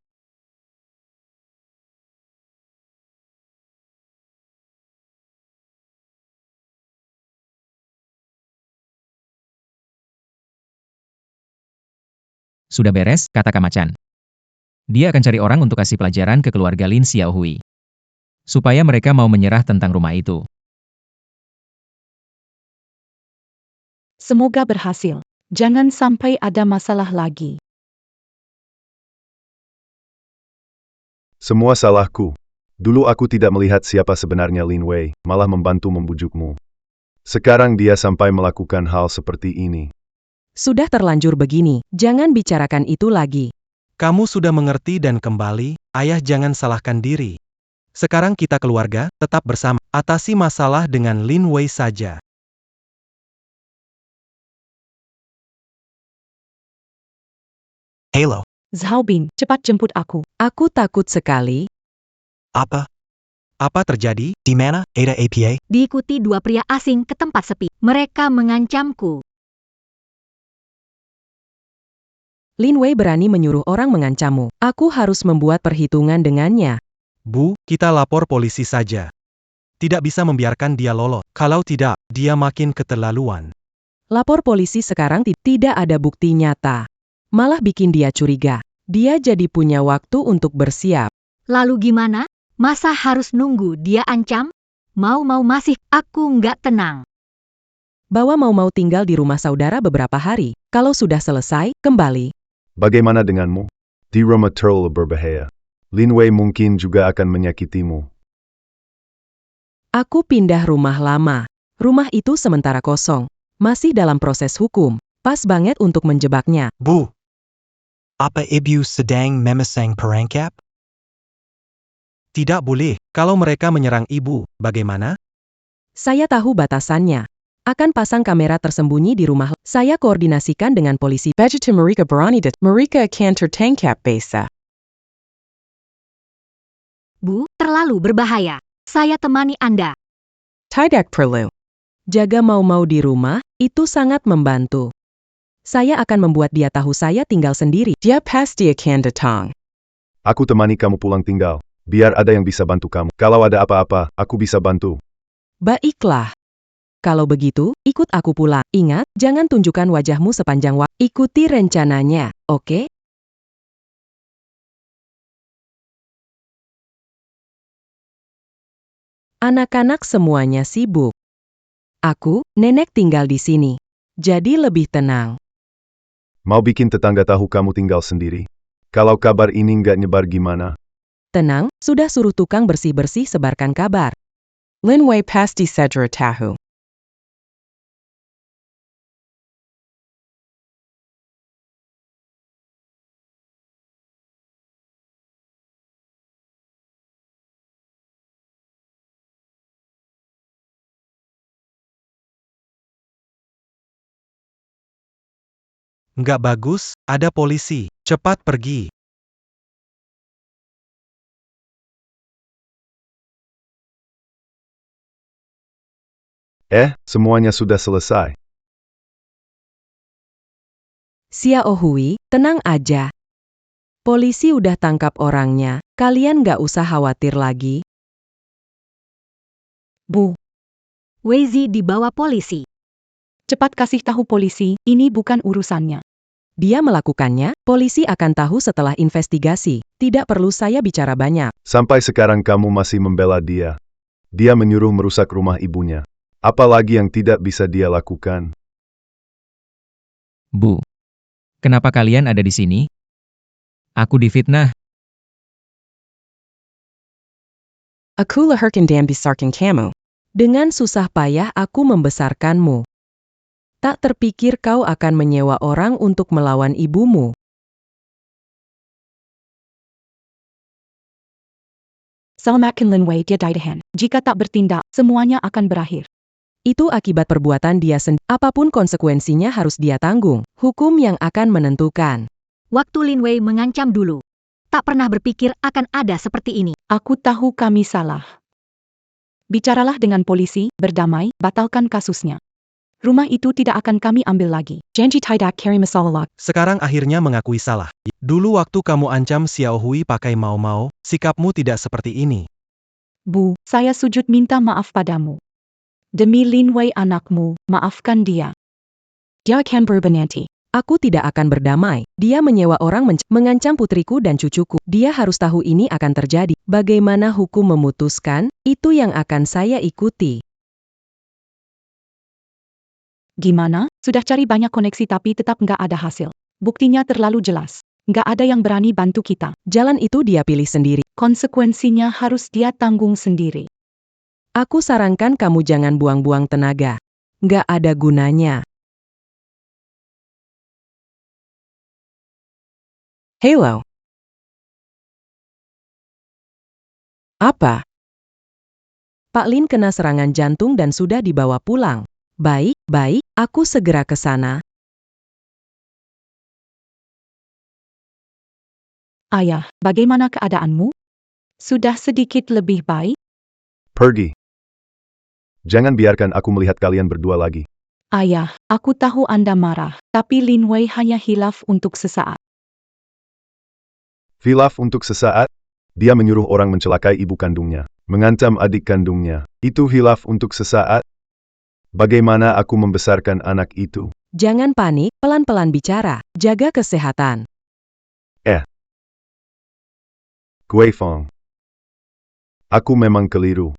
Sudah beres, kata Kak Macan. Dia akan cari orang untuk kasih pelajaran ke keluarga Lin Xiaohui. Supaya mereka mau menyerah tentang rumah itu. Semoga berhasil. Jangan sampai ada masalah lagi. Semua salahku. Dulu aku tidak melihat siapa sebenarnya Lin Wei, malah membantu membujukmu. Sekarang dia sampai melakukan hal seperti ini. Sudah terlanjur begini, jangan bicarakan itu lagi. Kamu sudah mengerti dan kembali, ayah jangan salahkan diri. Sekarang kita keluarga, tetap bersama. Atasi masalah dengan Lin Wei saja. Halo. Zhaobin, cepat jemput aku. Aku takut sekali. Apa? Apa terjadi? Di mana? Ada APA? Diikuti dua pria asing ke tempat sepi. Mereka mengancamku. Lin Wei berani menyuruh orang mengancammu. Aku harus membuat perhitungan dengannya. Bu, kita lapor polisi saja. Tidak bisa membiarkan dia lolos. Kalau tidak, dia makin keterlaluan. Lapor polisi sekarang tidak ada bukti nyata. Malah bikin dia curiga. Dia jadi punya waktu untuk bersiap. Lalu gimana? Masa harus nunggu dia ancam? Mau-mau masih, aku nggak tenang. Bawa mau-mau tinggal di rumah saudara beberapa hari. Kalau sudah selesai, kembali. Bagaimana denganmu? Di rumah terlalu berbahaya. Lin Wei mungkin juga akan menyakitimu. Aku pindah rumah lama. Rumah itu sementara kosong. Masih dalam proses hukum. Pas banget untuk menjebaknya. Bu. Apa ibu sedang memasang perangkap? Tidak boleh. Kalau mereka menyerang ibu, bagaimana? Saya tahu batasannya. Akan pasang kamera tersembunyi di rumah. Saya koordinasikan dengan polisi. Budget mereka berani mereka akan tertangkap besa. Bu, terlalu berbahaya. Saya temani Anda. Tidak perlu. Jaga mau-mau di rumah, itu sangat membantu. Saya akan membuat dia tahu saya tinggal sendiri. Dia pasti akan datang. Aku temani kamu pulang tinggal. Biar ada yang bisa bantu kamu. Kalau ada apa-apa, aku bisa bantu. Baiklah. Kalau begitu, ikut aku pulang. Ingat, jangan tunjukkan wajahmu sepanjang waktu. Ikuti rencananya, oke? Anak-anak semuanya sibuk. Aku, nenek tinggal di sini. Jadi lebih tenang. Mau bikin tetangga tahu kamu tinggal sendiri? Kalau kabar ini nggak nyebar gimana? Tenang, sudah suruh tukang bersih-bersih sebarkan kabar. Lin Wei pasti segera tahu. Nggak bagus, ada polisi. Cepat pergi. Semuanya sudah selesai. Xiao Hui, tenang aja. Polisi udah tangkap orangnya, kalian nggak usah khawatir lagi. Bu, Weizi dibawa polisi. cepat kasih tahu polisi, ini bukan urusannya. Dia melakukannya, polisi akan tahu setelah investigasi. Tidak perlu saya bicara banyak. Sampai sekarang kamu masih membela dia. Dia menyuruh merusak rumah ibunya. Apalagi yang tidak bisa dia lakukan. Bu, kenapa kalian ada di sini? Aku difitnah. Aku lahirkan dan besarkan kamu. Dengan susah payah aku membesarkanmu. Tak terpikir kau akan menyewa orang untuk melawan ibumu. Selamatkan Lin Wei dia Daidahan. Jika tak bertindak, semuanya akan berakhir. Itu akibat perbuatan dia sendiri. Apapun konsekuensinya harus dia tanggung. Hukum yang akan menentukan. Waktu Lin Wei mengancam dulu. Tak pernah berpikir akan ada seperti ini. Aku tahu kami salah. Bicaralah dengan polisi, berdamai, batalkan kasusnya. Rumah itu tidak akan kami ambil lagi. Janji tidak carry masalah. Sekarang akhirnya mengakui salah. Dulu waktu kamu ancam Xiao Hui pakai mau-mau, sikapmu tidak seperti ini. Bu, saya sujud minta maaf padamu. Demi Lin Wei anakmu, maafkan dia. Dia akan berubah nanti. Aku tidak akan berdamai. Dia menyewa orang mengancam putriku dan cucuku. Dia harus tahu ini akan terjadi. Bagaimana hukum memutuskan, itu yang akan saya ikuti. Gimana? Sudah cari banyak koneksi tapi tetap nggak ada hasil. Buktinya terlalu jelas. Nggak ada yang berani bantu kita. Jalan itu dia pilih sendiri. Konsekuensinya harus dia tanggung sendiri. Aku sarankan kamu jangan buang-buang tenaga. Nggak ada gunanya. Hello. Apa? Pak Lin kena serangan jantung dan sudah dibawa pulang. Baik, aku segera ke sana. Ayah, bagaimana keadaanmu? Sudah sedikit lebih baik? Pergi. Jangan biarkan aku melihat kalian berdua lagi. Ayah, aku tahu Anda marah, tapi Lin Wei hanya hilaf untuk sesaat. Hilaf untuk sesaat? Dia menyuruh orang mencelakai ibu kandungnya, mengancam adik kandungnya. Itu hilaf untuk sesaat? Bagaimana aku membesarkan anak itu? Jangan panik, pelan-pelan bicara. Jaga kesehatan. Gui Feng. Aku memang keliru.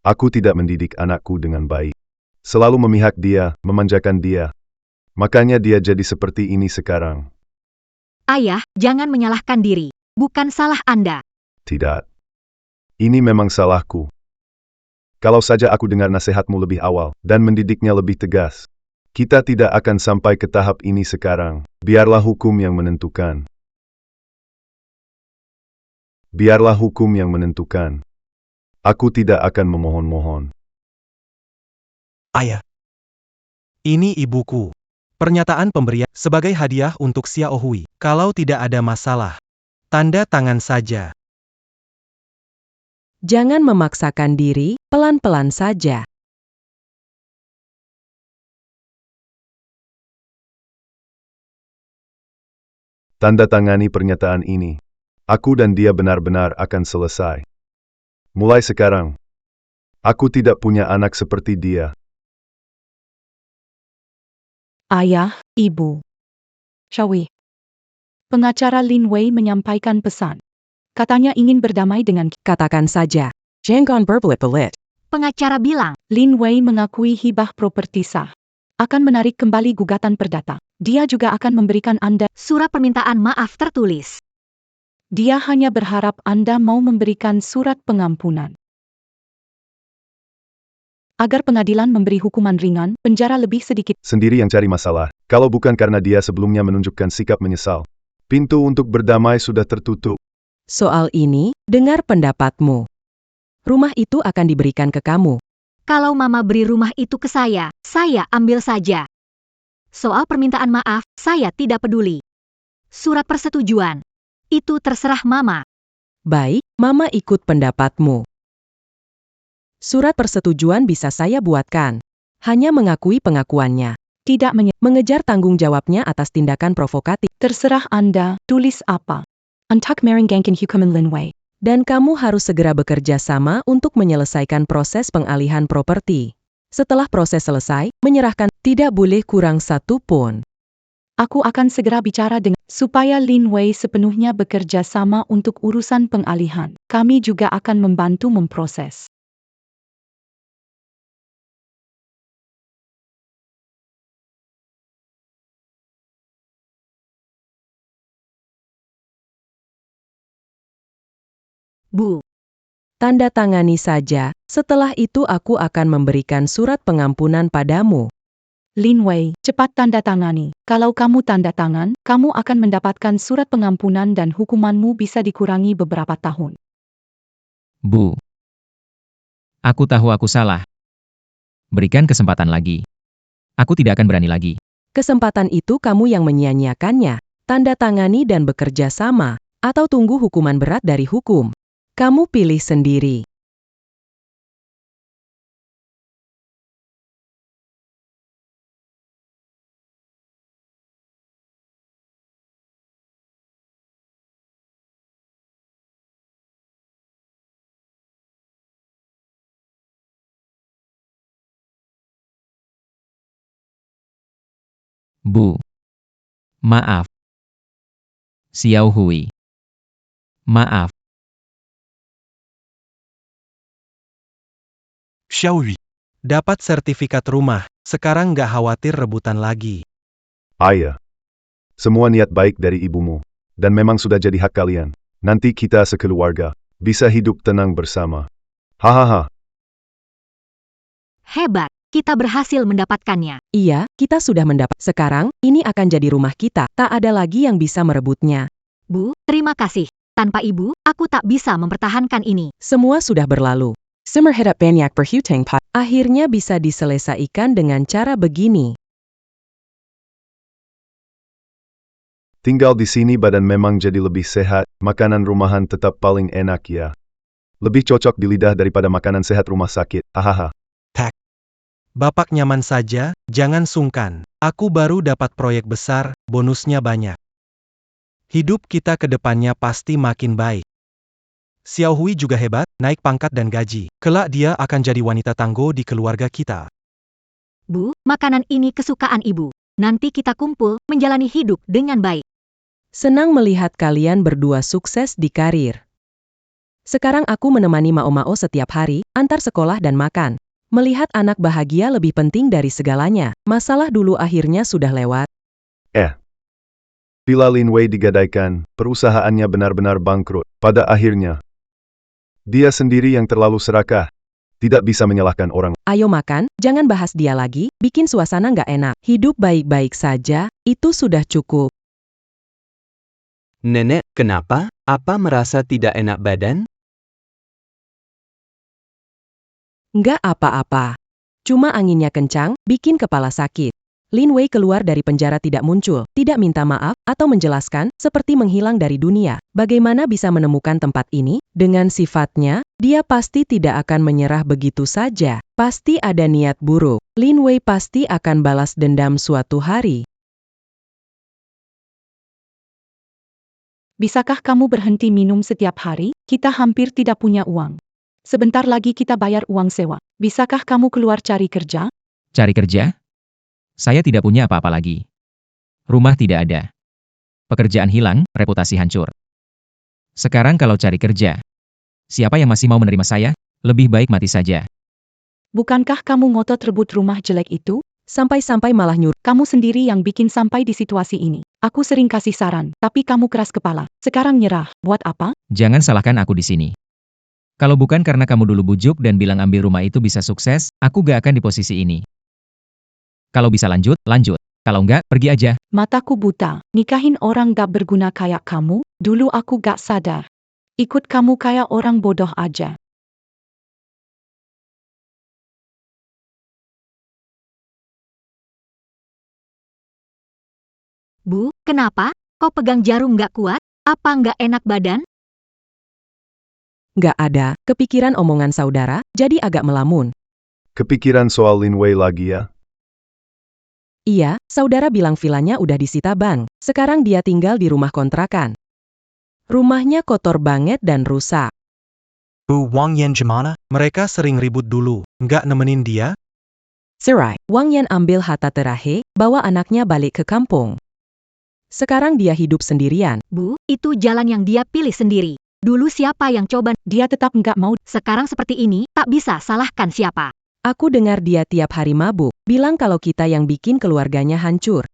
Aku tidak mendidik anakku dengan baik. Selalu memihak dia, memanjakan dia. Makanya dia jadi seperti ini sekarang. Ayah, jangan menyalahkan diri. Bukan salah Anda. Tidak. Ini memang salahku. Kalau saja aku dengar nasihatmu lebih awal, dan mendidiknya lebih tegas. Kita tidak akan sampai ke tahap ini sekarang. Biarlah hukum yang menentukan. Biarlah hukum yang menentukan. Aku tidak akan memohon-mohon. Ayah. Ini ibuku. Pernyataan pemberian sebagai hadiah untuk Xiao Hui. Kalau tidak ada masalah, tanda tangan saja. Jangan memaksakan diri, pelan-pelan saja. Tanda tangani pernyataan ini. Aku dan dia benar-benar akan selesai. Mulai sekarang, aku tidak punya anak seperti dia. Ayah, Ibu. Shawi. Pengacara Lin Wei menyampaikan pesan. Katanya ingin berdamai dengan Katakan saja. Jangan berbelit-belit. Pengacara bilang, Lin Wei mengakui hibah properti sah. Akan menarik kembali gugatan perdata. Dia juga akan memberikan Anda. surat permintaan maaf tertulis. Dia hanya berharap Anda mau memberikan surat pengampunan. Agar pengadilan memberi hukuman ringan, penjara lebih sedikit. Sendiri yang cari masalah, kalau bukan karena dia sebelumnya menunjukkan sikap menyesal. Pintu untuk berdamai sudah tertutup. Soal ini, dengar pendapatmu. Rumah itu akan diberikan ke kamu. Kalau Mama beri rumah itu ke saya ambil saja. Soal permintaan maaf, saya tidak peduli. Surat persetujuan. Itu terserah Mama. Baik, Mama ikut pendapatmu. Surat persetujuan bisa saya buatkan. Hanya mengakui pengakuannya. Tidak Mengejar tanggung jawabnya atas tindakan provokatif. terserah Anda, tulis apa. Untuk meringankan hukuman Linway. Dan kamu harus segera bekerja sama untuk menyelesaikan proses pengalihan properti. Setelah proses selesai, menyerahkan tidak boleh kurang satu pun. Aku akan segera bicara dengan supaya Linway sepenuhnya bekerja sama untuk urusan pengalihan. Kami juga akan membantu memproses. Bu, Tanda tangani saja, setelah itu aku akan memberikan surat pengampunan padamu. Linway, cepat tanda tangani. Kalau kamu tanda tangan, kamu akan mendapatkan surat pengampunan dan hukumanmu bisa dikurangi beberapa tahun. Bu. Aku tahu aku salah. Berikan kesempatan lagi. Aku tidak akan berani lagi. Kesempatan itu kamu yang menyia-nyiakannya. Tanda tangani dan bekerja sama, atau tunggu hukuman berat dari hukum. Kamu pilih sendiri. Bu. Maaf. Xiao Hui. Maaf. Xiaohui. Dapat sertifikat rumah, sekarang nggak khawatir rebutan lagi. Ayah. Semua niat baik dari ibumu. Dan memang sudah jadi hak kalian. Nanti kita sekeluarga bisa hidup tenang bersama. Hahaha. hebat. Kita berhasil mendapatkannya. Iya, kita sudah mendapat. Sekarang, ini akan jadi rumah kita. Tak ada lagi yang bisa merebutnya. Bu, terima kasih. Tanpa ibu, aku tak bisa mempertahankan ini. Semua sudah berlalu. Simmerhedap banyak berhutang pat. Akhirnya bisa diselesaikan dengan cara begini. Tinggal di sini badan memang jadi lebih sehat, makanan rumahan tetap paling enak ya. Lebih cocok di lidah daripada makanan sehat rumah sakit, hahaha. Bapak nyaman saja, jangan sungkan. Aku baru dapat proyek besar, bonusnya banyak. Hidup kita ke depannya pasti makin baik. Xiao Hui juga hebat, naik pangkat dan gaji. Kelak dia akan jadi wanita tangguh di keluarga kita. Bu, makanan ini kesukaan ibu. Nanti kita kumpul, menjalani hidup dengan baik. Senang melihat kalian berdua sukses di karir. Sekarang aku menemani Mao-Mao setiap hari, antar sekolah dan makan. Melihat anak bahagia lebih penting dari segalanya. Masalah dulu akhirnya sudah lewat. Bila Linway digadaikan, perusahaannya benar-benar bangkrut. Pada akhirnya, dia sendiri yang terlalu serakah. Tidak bisa menyalahkan orang. Ayo makan, jangan bahas dia lagi, bikin suasana nggak enak. Hidup baik-baik saja, itu sudah cukup. Nenek, kenapa? Apa merasa tidak enak badan? Nggak apa-apa. Cuma anginnya kencang, bikin kepala sakit. Linway keluar dari penjara tidak muncul, tidak minta maaf, atau menjelaskan, seperti menghilang dari dunia. Bagaimana bisa menemukan tempat ini? Dengan sifatnya, dia pasti tidak akan menyerah begitu saja. Pasti ada niat buruk. Linway pasti akan balas dendam suatu hari. Bisakah kamu berhenti minum setiap hari? Kita hampir tidak punya uang. Sebentar lagi kita bayar uang sewa. Bisakah kamu keluar cari kerja? Cari kerja? Saya tidak punya apa-apa lagi. Rumah tidak ada. Pekerjaan hilang, reputasi hancur. Sekarang kalau cari kerja, siapa yang masih mau menerima saya? Lebih baik mati saja. Bukankah kamu ngotot rebut rumah jelek itu? Sampai-sampai malah nyuruh. Kamu sendiri yang bikin sampai di situasi ini. Aku sering kasih saran, tapi kamu keras kepala. Sekarang nyerah. Buat apa? Jangan salahkan aku di sini. Kalau bukan karena kamu dulu bujuk dan bilang ambil rumah itu bisa sukses, aku gak akan di posisi ini. Kalau bisa lanjut, lanjut. Kalau enggak, pergi aja. Mataku buta. Nikahin orang gak berguna kayak kamu, dulu aku gak sadar. Ikut kamu kayak orang bodoh aja. Bu, kenapa? Kok pegang jarum nggak kuat? Apa nggak enak badan? Nggak ada, kepikiran omongan saudara, jadi agak melamun. Kepikiran soal Lin Wei lagi ya? Iya, saudara bilang vilanya udah disita bank. Sekarang dia tinggal di rumah kontrakan. Rumahnya kotor banget dan rusak. Wang Yan gimana? Mereka sering ribut dulu. Nggak nemenin dia? Serai, Wang Yan ambil harta terakhir, bawa anaknya balik ke kampung. Sekarang dia hidup sendirian. Bu, itu jalan yang dia pilih sendiri. Dulu siapa yang coba, Dia tetap nggak mau. sekarang seperti ini, tak bisa salahkan siapa. Aku dengar dia tiap hari mabuk, bilang kalau kita yang bikin keluarganya hancur.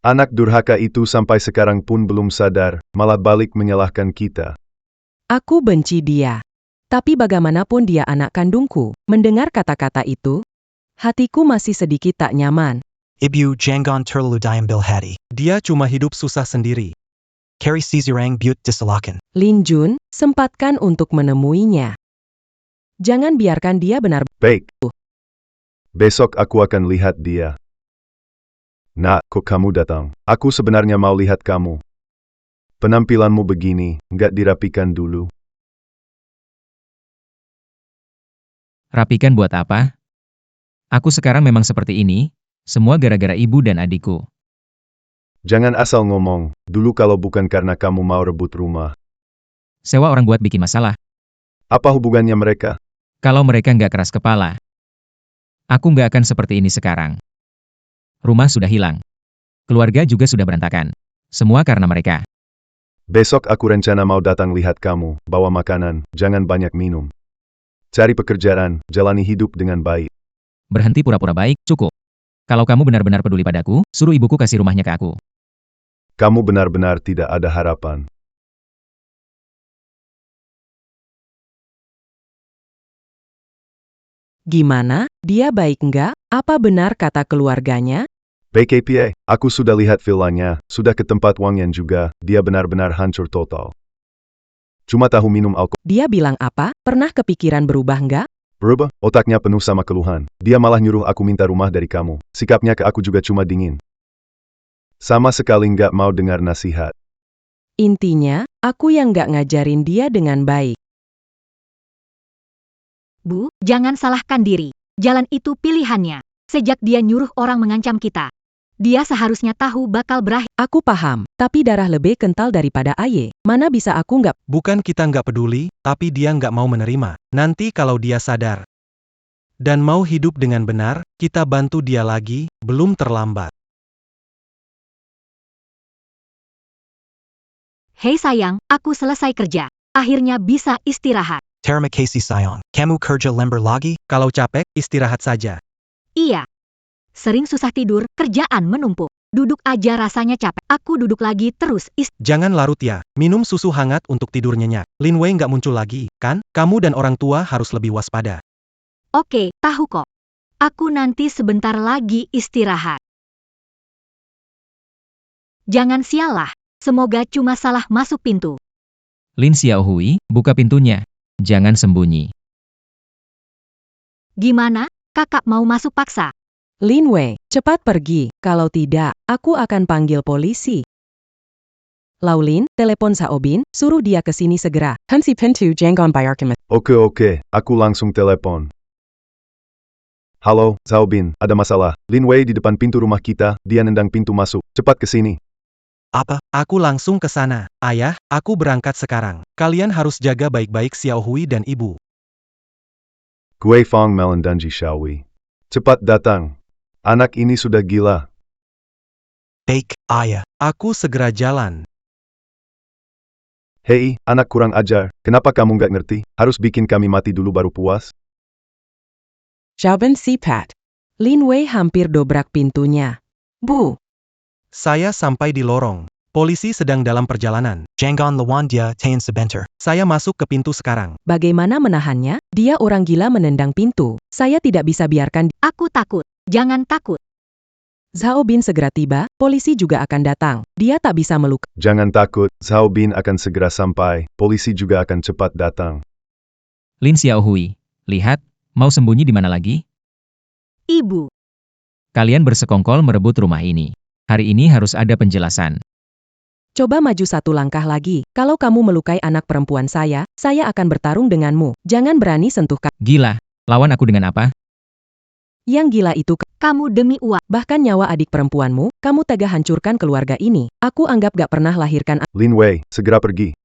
Anak durhaka itu sampai sekarang pun belum sadar, malah balik menyalahkan kita. Aku benci dia. Tapi bagaimanapun dia anak kandungku, mendengar kata-kata itu, hatiku masih sedikit tak nyaman. Ibu jangan terlalu diambil hati. Dia cuma hidup susah sendiri. Carry Caesarang but disalakan. Lin Jun, sempatkan untuk menemuinya. Jangan biarkan dia benar. Baik. Besok aku akan lihat dia. Nak, kok kamu datang? Aku sebenarnya mau lihat kamu. Penampilanmu begini, nggak dirapikan dulu. Rapikan buat apa? Aku sekarang memang seperti ini, semua gara-gara ibu dan adikku. Jangan asal ngomong, dulu kalau bukan karena kamu mau rebut rumah. Sewa orang buat bikin masalah. Apa hubungannya mereka? Kalau mereka nggak keras kepala, aku nggak akan seperti ini sekarang. Rumah sudah hilang. Keluarga juga sudah berantakan. Semua karena mereka. Besok aku rencana mau datang lihat kamu, bawa makanan, jangan banyak minum. Cari pekerjaan, jalani hidup dengan baik. Berhenti pura-pura baik, cukup. Kalau kamu benar-benar peduli padaku, suruh ibuku kasih rumahnya ke aku. Kamu benar-benar tidak ada harapan. Gimana? Dia baik nggak? Apa benar kata keluarganya? BKPA, aku sudah lihat villanya, sudah ke tempat Wang Yan juga, dia benar-benar hancur total. Cuma tahu minum alkohol. Dia bilang apa? Pernah kepikiran berubah nggak? Berubah, otaknya penuh sama keluhan. Dia malah nyuruh aku minta rumah dari kamu. Sikapnya ke aku juga cuma dingin. Sama sekali nggak mau dengar nasihat. Intinya, aku yang nggak ngajarin dia dengan baik. Bu, jangan salahkan diri. Jalan itu pilihannya. Sejak dia nyuruh orang mengancam kita, dia seharusnya tahu bakal berakhir. Aku paham, tapi darah lebih kental daripada aye. Mana bisa aku nggak? Bukan kita nggak peduli, tapi dia nggak mau menerima. Nanti kalau dia sadar dan mau hidup dengan benar, kita bantu dia lagi, belum terlambat. Hei sayang, aku selesai kerja. Akhirnya bisa istirahat. Terima kasih sayang. Kamu kerja lembar lagi? Kalau capek, istirahat saja. Iya. Sering susah tidur, kerjaan menumpuk. Duduk aja rasanya capek. Aku duduk lagi terus Jangan larut ya, minum susu hangat untuk tidur nyenyak. Lin Wei nggak muncul lagi, kan? Kamu dan orang tua harus lebih waspada. Oke, tahu kok. Aku nanti sebentar lagi istirahat. Jangan sialah. Semoga cuma salah masuk pintu. Lin Xiaohui, buka pintunya. Jangan sembunyi. Gimana? Kakak mau masuk paksa? Lin Wei, cepat pergi. Kalau tidak, aku akan panggil polisi. Laulin, telepon Saobin, suruh dia ke sini segera. Hansi pintu jangan bayarkan. Oke, aku langsung telepon. Halo, Zaobin, ada masalah. Lin Wei di depan pintu rumah kita, dia nendang pintu masuk. Cepat ke sini. Apa? Aku langsung ke sana. Ayah, aku berangkat sekarang. Kalian harus jaga baik-baik Xiaohui dan ibu. Gui Fong Melon Danji Xiaohui. Cepat datang. Anak ini sudah gila. Baik, ayah. Aku segera jalan. Hei, anak kurang ajar, kenapa kamu nggak ngerti? Harus bikin kami mati dulu baru puas? Jawaban si Pat. Lin Wei hampir dobrak pintunya. Bu, Saya sampai di lorong. Polisi sedang dalam perjalanan. Jangan lawan dia tayan sebentar. Saya masuk ke pintu sekarang. bagaimana menahannya? Dia orang gila menendang pintu. Saya tidak bisa biarkan. Aku takut. Jangan takut. Zhao Bin segera tiba, polisi juga akan datang. Dia tak bisa melukai. Jangan takut, Zhao Bin akan segera sampai, polisi juga akan cepat datang. Lin Xiaohui, lihat, mau sembunyi di mana lagi? Ibu. Kalian bersekongkol merebut rumah ini. Hari ini harus ada penjelasan. Coba maju satu langkah lagi. Kalau kamu melukai anak perempuan saya akan bertarung denganmu. Jangan berani sentuh Gila, lawan aku dengan apa? Yang gila itu Kamu demi uang. bahkan nyawa adik perempuanmu, kamu tega hancurkan keluarga ini. Aku anggap gak pernah lahirkan. Lin Wei, segera pergi.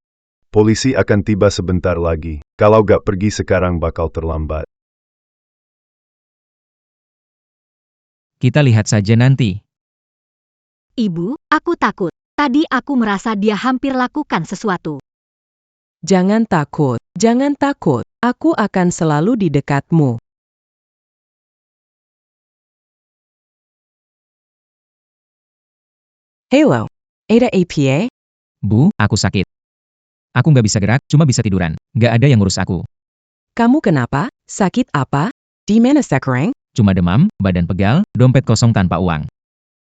Polisi akan tiba sebentar lagi. Kalau gak pergi sekarang bakal terlambat. Kita lihat saja nanti. Ibu, aku takut. Tadi aku merasa dia hampir lakukan sesuatu. Jangan takut, jangan takut. Aku akan selalu di dekatmu. Hello, Ada APA? Bu, aku sakit. Aku nggak bisa gerak, cuma bisa tiduran. Nggak ada yang ngurus aku. Kamu kenapa? Sakit apa? Di mana sekarang? Cuma demam, badan pegal, dompet kosong tanpa uang.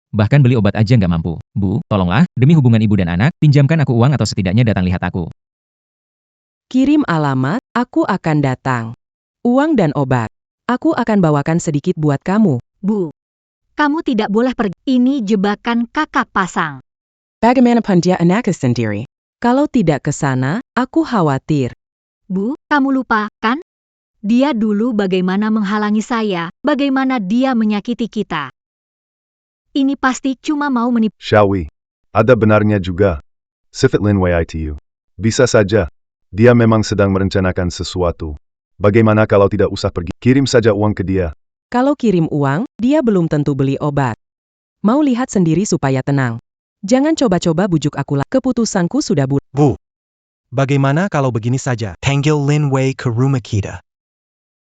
Bahkan beli obat aja nggak mampu. Bu, tolonglah, demi hubungan ibu dan anak, pinjamkan aku uang atau setidaknya datang lihat aku. Kirim alamat, aku akan datang. Uang dan obat. Aku akan bawakan sedikit buat kamu. Bu, kamu tidak boleh pergi. Ini jebakan kakak pasang. Bagaimanapun dia anakku sendiri. Kalau tidak ke sana, aku khawatir. Bu, kamu lupa, kan? Dia dulu bagaimana menghalangi saya, bagaimana dia menyakiti kita. Ini pasti cuma mau menipu. Xiaowi, ada benarnya juga. Sifat Lin Wei itu. Bisa saja. Dia memang sedang merencanakan sesuatu. Bagaimana kalau tidak usah pergi? Kirim saja uang ke dia. Kalau kirim uang, dia belum tentu beli obat. Mau lihat sendiri supaya tenang. Jangan coba-coba bujuk aku lah. Keputusanku sudah bulat. Bu, bagaimana kalau begini saja? Panggil Lin Wei ke rumah kita.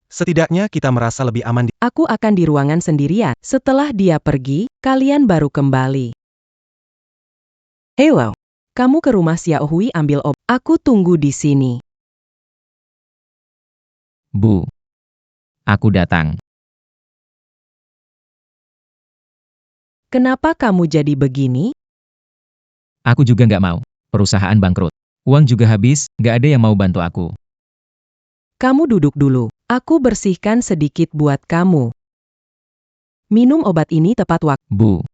Setidaknya kita merasa lebih aman di... Aku akan di ruangan sendirian. Setelah dia pergi, kalian baru kembali. Hello, kamu ke rumah Xiao Hui ambil obat. Aku tunggu di sini. Bu, aku datang. Kenapa kamu jadi begini? Aku juga nggak mau. Perusahaan bangkrut. Uang juga habis, nggak ada yang mau bantu aku. Kamu duduk dulu. Aku bersihkan sedikit buat kamu. Minum obat ini tepat waktu. Bu,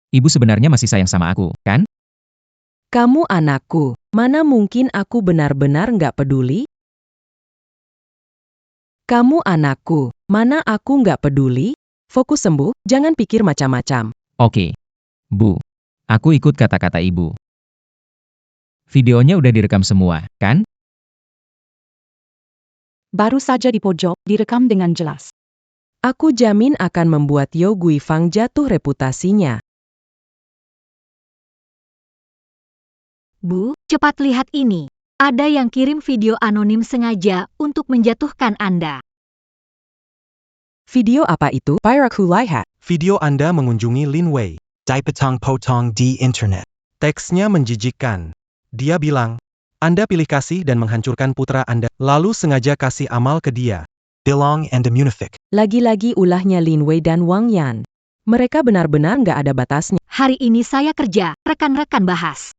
ibu sebenarnya masih sayang sama aku, kan? Kamu anakku. Mana mungkin aku benar-benar nggak peduli? Kamu anakku. Mana aku nggak peduli? Fokus sembuh, jangan pikir macam-macam. Oke. Bu, aku ikut kata-kata ibu. Videonya udah direkam semua, kan? Baru saja di pojok, direkam dengan jelas. Aku jamin akan membuat Yo Guifang jatuh reputasinya. Bu, cepat lihat ini. Ada yang kirim video anonim sengaja untuk menjatuhkan Anda. Video apa itu? Piraku lihat. Video Anda mengunjungi Lin Wei. Dipetong potong di internet. Teksnya menjijikkan. Dia bilang, Anda pilih kasih dan menghancurkan putra Anda, lalu sengaja kasih amal ke dia. Bilong and Immunific. Lagi-lagi ulahnya Lin Wei dan Wang Yan. Mereka benar-benar nggak ada batasnya. Hari ini saya kerja, rekan-rekan bahas.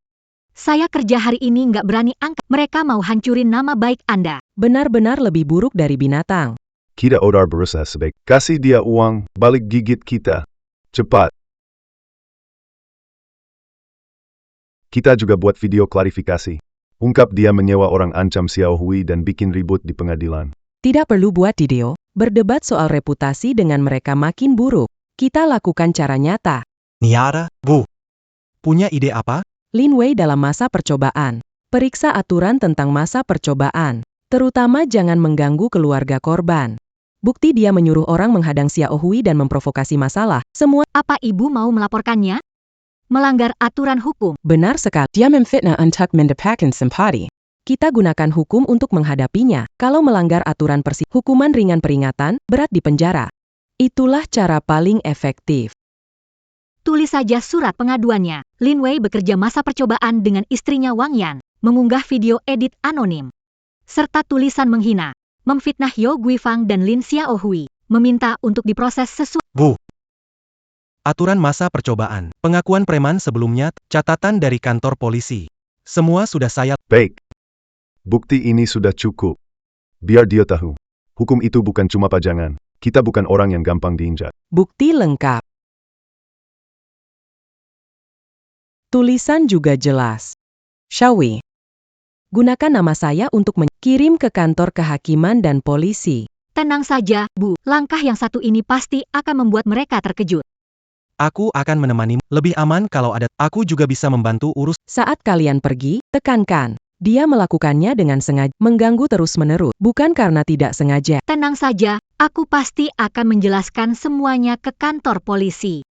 Saya kerja hari ini nggak berani angkat. Mereka mau hancurin nama baik Anda. Benar-benar lebih buruk dari binatang. Kita odar berusaha sebaik. Kasih dia uang, balik gigit kita. Cepat. Kita juga buat video klarifikasi. Ungkap dia menyewa orang ancam Xiao Hui dan bikin ribut di pengadilan. Tidak perlu buat video, berdebat soal reputasi dengan mereka makin buruk. Kita lakukan cara nyata. Niara, Bu, punya ide apa? Lin Wei dalam masa percobaan. Periksa aturan tentang masa percobaan. Terutama jangan mengganggu keluarga korban. Bukti dia menyuruh orang menghadang Xiao Hui dan memprovokasi masalah. Semua Apa ibu mau melaporkannya? Melanggar aturan hukum. benar sekali. Dia memfitnah untuk mendapatkan simpati. Kita gunakan hukum untuk menghadapinya. Kalau melanggar aturan hukuman ringan peringatan, berat di penjara. Itulah cara paling efektif. Tulis saja surat pengaduannya. Lin Wei bekerja masa percobaan dengan istrinya Wang Yan, mengunggah video edit anonim, serta tulisan menghina, memfitnah Yo Guifang dan Lin Xiao Hui, meminta untuk diproses sesuai. Bu. Aturan masa percobaan. Pengakuan preman sebelumnya, catatan dari kantor polisi. Semua sudah saya... Baik. Bukti ini sudah cukup. Biar dia tahu. Hukum itu bukan cuma pajangan. Kita bukan orang yang gampang diinjak. Bukti lengkap. Tulisan juga jelas. Xiaowei. Gunakan nama saya untuk mengirim ke kantor kehakiman dan polisi. Tenang saja, Bu. Langkah yang satu ini pasti akan membuat mereka terkejut. Aku akan menemanimu. Lebih aman kalau ada. Aku juga bisa membantu urus. Saat kalian pergi, tekankan. Dia melakukannya dengan sengaja, mengganggu terus-menerus, bukan karena tidak sengaja. Tenang saja, aku pasti akan menjelaskan semuanya ke kantor polisi.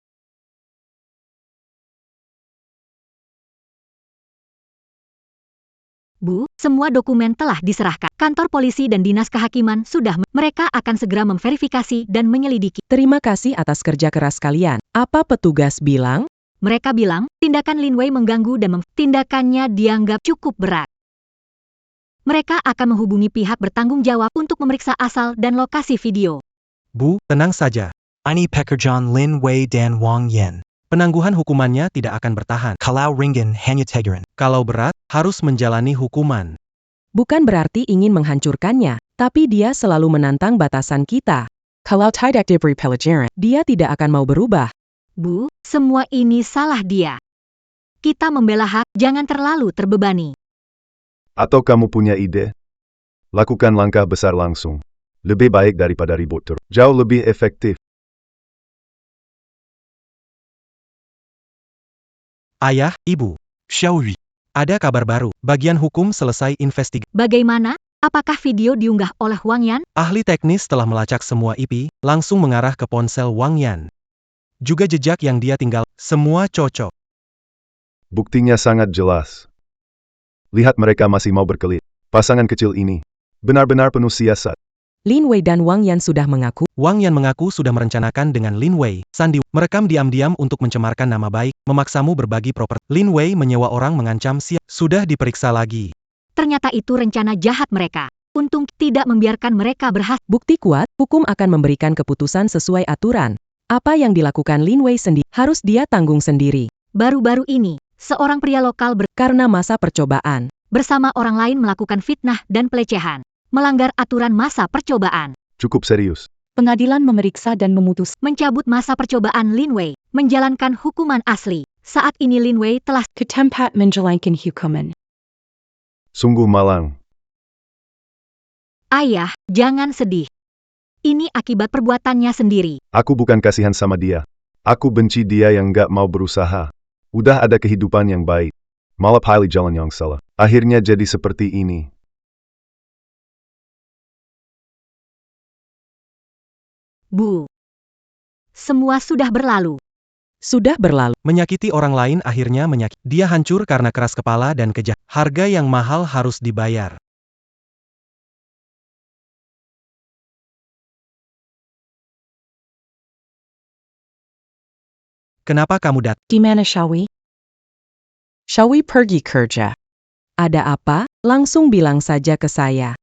Bu, semua dokumen telah diserahkan. Kantor polisi dan dinas kehakiman sudah. Mereka akan segera memverifikasi dan menyelidiki. Terima kasih atas kerja keras kalian. Apa petugas bilang? Mereka bilang, tindakan Lin Wei mengganggu dan tindakannya dianggap cukup berat. Mereka akan menghubungi pihak bertanggung jawab untuk memeriksa asal dan lokasi video. Bu, tenang saja. Ini pekerjaan Lin Wei dan Wang Yan. Penangguhan hukumannya tidak akan bertahan. Kalau ringan hanya teguran. Kalau berat, harus menjalani hukuman. Bukan berarti ingin menghancurkannya, tapi dia selalu menantang batasan kita. Kalau tidak diberi pelajaran, dia tidak akan mau berubah. Bu, semua ini salah dia. Kita membela hak, jangan terlalu terbebani. Atau kamu punya ide? Lakukan langkah besar langsung. Lebih baik daripada ribut terus. Jauh lebih efektif. Ayah, Ibu. Xiaowei. Ada kabar baru. Bagian hukum selesai investigasi. Bagaimana? Apakah video diunggah oleh Wang Yan? Ahli teknis telah melacak semua IP, langsung mengarah ke ponsel Wang Yan. Juga jejak yang dia tinggal, semua cocok. Buktinya sangat jelas. Lihat mereka masih mau berkelit. Pasangan kecil ini benar-benar penuh siasat. Lin Wei dan Wang Yan sudah mengaku. Wang Yan mengaku sudah merencanakan dengan Lin Wei, Sandi, merekam diam-diam untuk mencemarkan nama baik, memaksamu berbagi properti. Lin Wei menyewa orang mengancam sudah diperiksa lagi. Ternyata itu rencana jahat mereka. Untung tidak membiarkan mereka berhasil. Bukti kuat, hukum akan memberikan keputusan sesuai aturan. Apa yang dilakukan Lin Wei sendiri, harus dia tanggung sendiri. Baru-baru ini, seorang pria lokal Karena masa percobaan. bersama orang lain melakukan fitnah dan pelecehan. Melanggar aturan masa percobaan. Cukup serius. Pengadilan memeriksa dan memutus. Mencabut masa percobaan Lin Wei. Menjalankan hukuman asli. Saat ini Lin Wei telah Ke tempat menjalankan hukuman. Sungguh malang. Ayah, jangan sedih. Ini akibat perbuatannya sendiri. Aku bukan kasihan sama dia. Aku benci dia yang gak mau berusaha. Udah ada kehidupan yang baik. Malah pilih jalan yang salah. Akhirnya jadi seperti ini. Bu. Semua sudah berlalu. Sudah berlalu. Menyakiti orang lain akhirnya menyakiti. Dia hancur karena keras kepala dan kejam. Harga yang mahal harus dibayar. Kenapa kamu datang? Di mana Xiaowei? Xiaowei pergi kerja. Ada apa? Langsung bilang saja ke saya.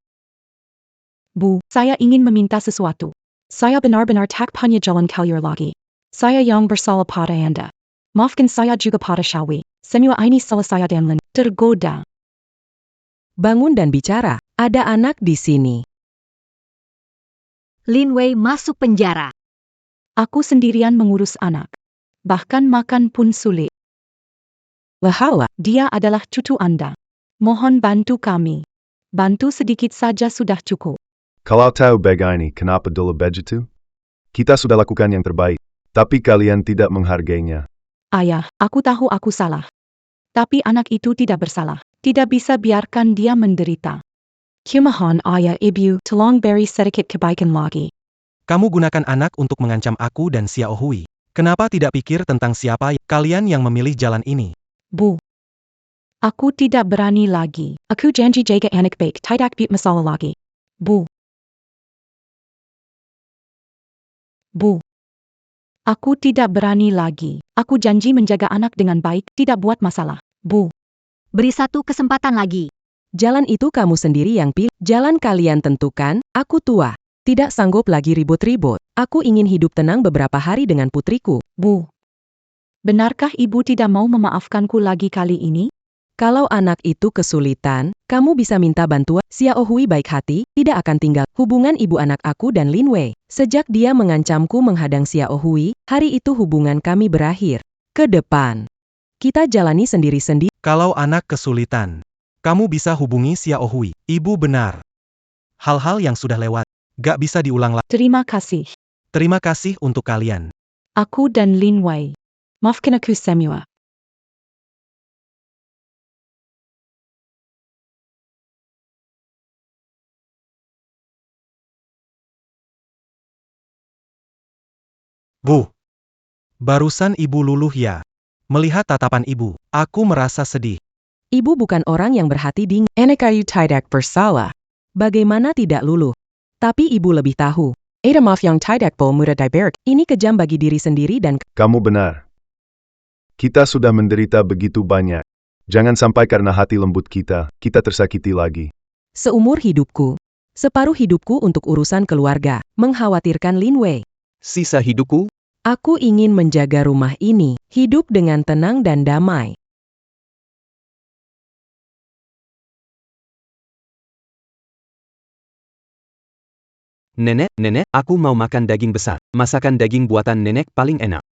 Bu, saya ingin meminta sesuatu. Saya benar-benar tak punya jalan keluar lagi. Saya yang bersalah pada Anda. Maafkan saya juga pada Xiaowei. Semua ini salah saya dan Lin. Tergoda. Bangun dan bicara. Ada anak di sini. Lin Wei masuk penjara. Aku sendirian mengurus anak. Bahkan makan pun sulit. Lehala. Dia adalah cucu Anda. Mohon bantu kami. Bantu sedikit saja sudah cukup. Kalau tahu begini, kenapa dulu begitu? Kita sudah lakukan yang terbaik. Tapi kalian tidak menghargainya. Ayah, aku tahu aku salah. Tapi anak itu tidak bersalah. Tidak bisa biarkan dia menderita. Kumohon ayah ibu, tolong beri sedikit kebaikan lagi. Kamu gunakan anak untuk mengancam aku dan Xiao Hui. Kenapa tidak pikir tentang siapa kalian yang memilih jalan ini? Bu. Aku tidak berani lagi. Aku janji jaga anak baik, tidak buat masalah lagi. Bu. Bu. Aku tidak berani lagi. Aku janji menjaga anak dengan baik, tidak buat masalah. Bu. Beri satu kesempatan lagi. Jalan itu kamu sendiri yang pilih. Jalan kalian tentukan. Aku tua. Tidak sanggup lagi ribut-ribut. Aku ingin hidup tenang beberapa hari dengan putriku. Bu. Benarkah ibu tidak mau memaafkanku lagi kali ini? Kalau anak itu kesulitan, kamu bisa minta bantuan. Xiao Hui baik hati, tidak akan tinggal. Hubungan ibu anak aku dan Lin Wei. Sejak dia mengancamku menghadang Xiao Hui, hari itu hubungan kami berakhir. Ke depan. Kita jalani sendiri-sendiri. Kalau anak kesulitan, kamu bisa hubungi Xiao Hui. Ibu benar. Hal-hal yang sudah lewat, gak bisa diulang lagi. Terima kasih. Terima kasih untuk kalian. Aku dan Lin Wei. Maafkan aku semua. Bu. Barusan ibu luluh ya. Melihat tatapan ibu, aku merasa sedih. Ibu bukan orang yang berhati dingin. Enak ayu tidak bersalah. Bagaimana tidak luluh? Tapi ibu lebih tahu. Ada maaf yang tidak mudah diberk. Ini kejam bagi diri sendiri dan Kamu benar. Kita sudah menderita begitu banyak. Jangan sampai karena hati lembut kita tersakiti lagi. seumur hidupku. Separuh hidupku untuk urusan keluarga. Mengkhawatirkan Lin Wei. Sisa hidupku, Aku ingin menjaga rumah ini, hidup dengan tenang dan damai. nenek, aku mau makan daging besar. Masakan daging buatan nenek paling enak.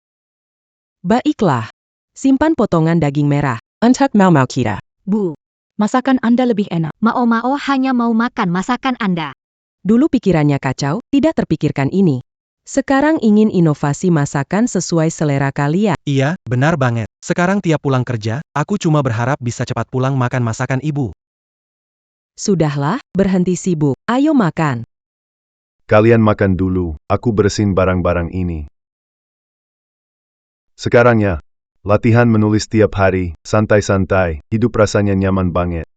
Baiklah. Simpan potongan daging merah. Untuk mau kita. Bu, Masakan Anda lebih enak. Mao hanya mau makan masakan Anda. Dulu pikirannya kacau, tidak terpikirkan ini. Sekarang ingin inovasi masakan sesuai selera kalian. Iya, benar banget. Sekarang tiap pulang kerja, aku cuma berharap bisa cepat pulang makan masakan ibu. Sudahlah, berhenti sibuk. Ayo makan. Kalian makan dulu, aku bersihin barang-barang ini. Sekarang ya, latihan menulis tiap hari, santai-santai, hidup rasanya nyaman banget.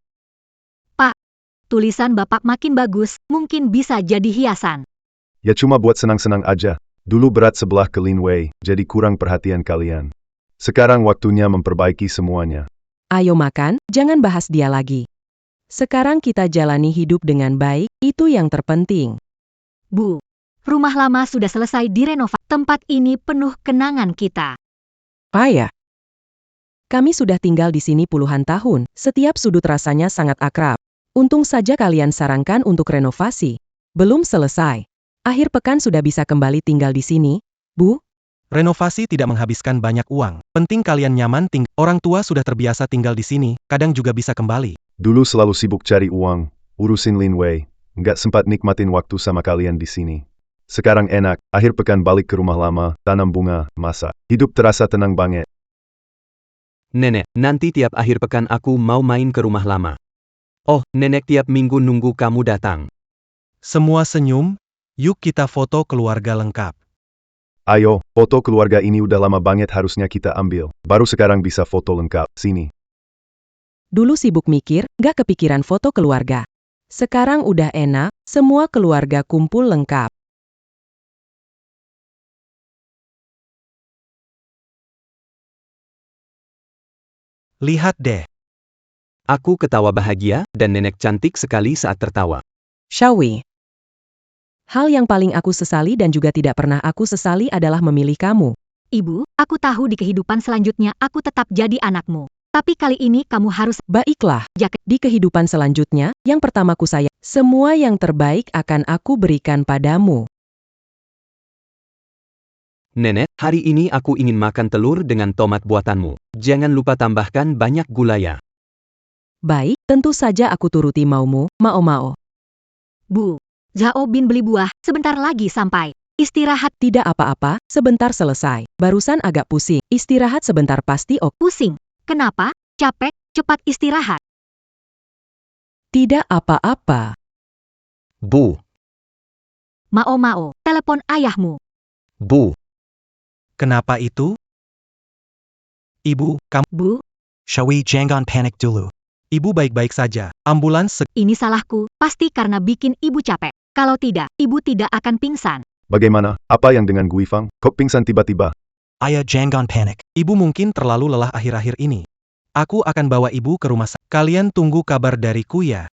Tulisan Bapak makin bagus, mungkin bisa jadi hiasan. Ya cuma buat senang-senang aja. Dulu berat sebelah ke Lin Wei, jadi kurang perhatian kalian. Sekarang waktunya memperbaiki semuanya. Ayo makan, jangan bahas dia lagi. Sekarang kita jalani hidup dengan baik, itu yang terpenting. Bu, rumah lama sudah selesai direnovasi. Tempat ini penuh kenangan kita. Ayah. Kami sudah tinggal di sini puluhan tahun, setiap sudut rasanya sangat akrab. Untung saja kalian sarankan untuk renovasi. Belum selesai. Akhir pekan sudah bisa kembali tinggal di sini, Bu. Renovasi tidak menghabiskan banyak uang. Penting kalian nyaman tinggal. Orang tua sudah terbiasa tinggal di sini, kadang juga bisa kembali. Dulu selalu sibuk cari uang, urusin Lin Wei, nggak sempat nikmatin waktu sama kalian di sini. Sekarang enak, akhir pekan balik ke rumah lama, tanam bunga, masak. Hidup terasa tenang banget. Nenek, nanti tiap akhir pekan aku mau main ke rumah lama. Oh, nenek tiap minggu nunggu kamu datang. Semua senyum, yuk kita foto keluarga lengkap. Ayo, foto keluarga ini udah lama banget harusnya kita ambil. Baru sekarang bisa foto lengkap. Sini. Dulu sibuk mikir, gak kepikiran foto keluarga. Sekarang udah enak, semua keluarga kumpul lengkap. Lihat deh. Aku ketawa bahagia, dan nenek cantik sekali saat tertawa. Shawi. Hal yang paling aku sesali dan juga tidak pernah aku sesali adalah memilih kamu. Ibu, aku tahu di kehidupan selanjutnya aku tetap jadi anakmu. Tapi kali ini kamu harus Baiklah, jaga. di kehidupan selanjutnya, yang pertama ku sayang, semua yang terbaik akan aku berikan padamu. Nenek, hari ini aku ingin makan telur dengan tomat buatanmu. Jangan lupa tambahkan banyak gula ya. Baik, tentu saja aku turuti maumu, Mao. Bu, Zhao Bin beli buah, sebentar lagi sampai. Istirahat. Tidak apa-apa, sebentar selesai. Barusan agak pusing, istirahat sebentar pasti oke. Pusing. Kenapa? Capek, cepat istirahat. Tidak apa-apa. Bu, Mao, telepon ayahmu. bu. Kenapa itu? Ibu, kamu... Bu, Shawi jangan panik dulu. Ibu baik-baik saja. Ambulans ini salahku, pasti karena bikin ibu capek. Kalau tidak, ibu tidak akan pingsan. Bagaimana? Apa yang dengan Guifang? Kok pingsan tiba-tiba? Ayah jangan panik. Ibu mungkin terlalu lelah akhir-akhir ini. Aku akan bawa ibu ke rumah sakit. Kalian tunggu kabar dariku ya.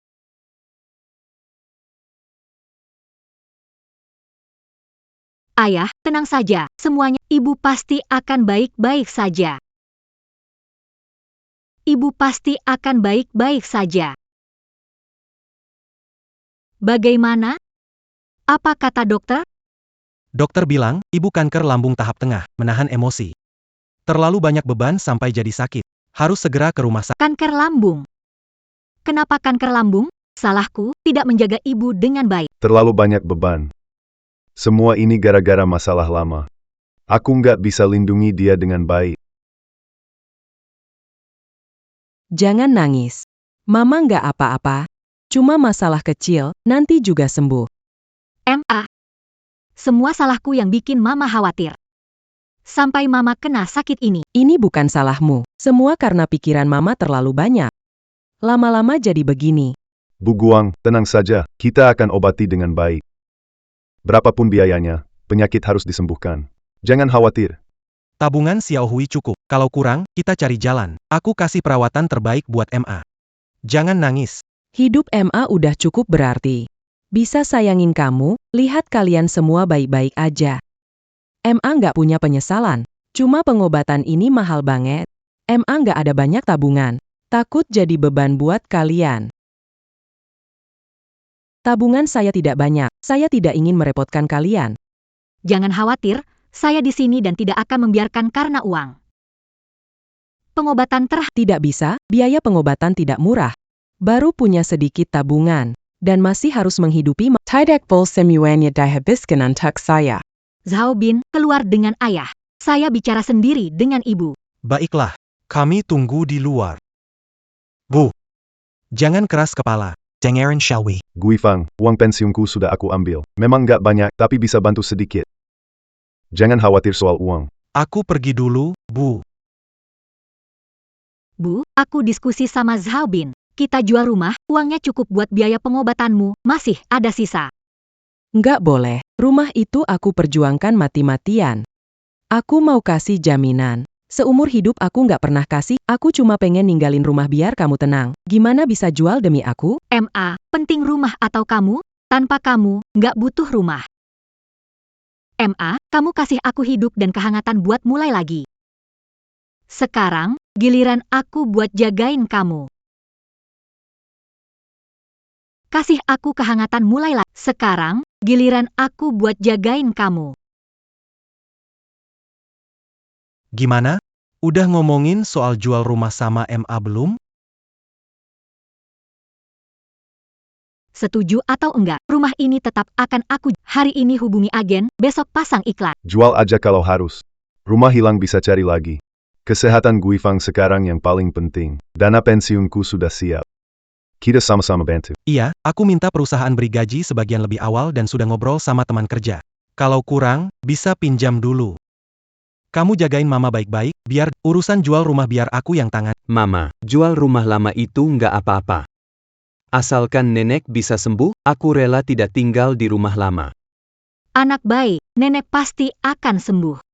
Ayah, tenang saja, semuanya. Ibu pasti akan baik-baik saja. Ibu pasti akan baik-baik saja. Bagaimana? Apa kata dokter? Dokter bilang, ibu kanker lambung tahap tengah, menahan emosi. Terlalu banyak beban sampai jadi sakit. Harus segera ke rumah sakit. Kanker lambung. Kenapa kanker lambung? Salahku, tidak menjaga ibu dengan baik. Terlalu banyak beban. Semua ini gara-gara masalah lama. Aku nggak bisa lindungi dia dengan baik. Jangan nangis. Mama nggak apa-apa. Cuma masalah kecil, nanti juga sembuh. MA. Semua salahku yang bikin mama khawatir. Sampai mama kena sakit ini. Ini bukan salahmu. Semua karena pikiran mama terlalu banyak. Lama-lama jadi begini. Bu Guang, tenang saja. Kita akan obati dengan baik. Berapapun biayanya, penyakit harus disembuhkan. Jangan khawatir. Tabungan Xiao Hui cukup. Kalau kurang, kita cari jalan. Aku kasih perawatan terbaik buat MA. Jangan nangis. Hidup MA udah cukup berarti. Bisa sayangin kamu, lihat kalian semua baik-baik aja. MA nggak punya penyesalan. Cuma pengobatan ini mahal banget. MA nggak ada banyak tabungan. Takut jadi beban buat kalian. Tabungan saya tidak banyak. Saya tidak ingin merepotkan kalian. Jangan khawatir, saya di sini dan tidak akan membiarkan karena uang. Pengobatan Tidak bisa, biaya pengobatan tidak murah. Baru punya sedikit tabungan. Dan masih harus menghidupi Tidak pol semuanya dihabiskan untuk saya. Zhao Bin, keluar dengan ayah. Saya bicara sendiri dengan ibu. Baiklah, kami tunggu di luar. Bu, jangan keras kepala. Dengerin shall we? Guifang, uang pensiunku sudah aku ambil. Memang nggak banyak, tapi bisa bantu sedikit. Jangan khawatir soal uang. Aku pergi dulu, Bu. Bu, aku diskusi sama Zhao Bin. Kita jual rumah, uangnya cukup buat biaya pengobatanmu, masih ada sisa. Nggak boleh, rumah itu aku perjuangkan mati-matian. Aku mau kasih jaminan. Seumur hidup aku nggak pernah kasih, aku cuma pengen ninggalin rumah biar kamu tenang. Gimana bisa jual demi aku? MA, penting rumah atau kamu? Tanpa kamu, nggak butuh rumah. MA, kamu kasih aku hidup dan kehangatan buat mulai lagi. Sekarang, giliran aku buat jagain kamu. Kasih aku kehangatan mulai lagi. Sekarang, giliran aku buat jagain kamu. Gimana? Udah ngomongin soal jual rumah sama MA belum? Setuju atau enggak, rumah ini tetap akan aku. Hari ini hubungi agen, besok pasang iklan. Jual aja kalau harus. Rumah hilang bisa cari lagi. Kesehatan Guifang sekarang yang paling penting. Dana pensiunku sudah siap. Kita sama-sama bantu. Iya, aku minta perusahaan beri gaji sebagian lebih awal dan sudah ngobrol sama teman kerja. Kalau kurang, bisa pinjam dulu. Kamu jagain mama baik-baik, biar urusan jual rumah biar aku yang tangan. Mama, jual rumah lama itu nggak apa-apa. Asalkan nenek bisa sembuh, aku rela tidak tinggal di rumah lama. Anak baik, nenek pasti akan sembuh.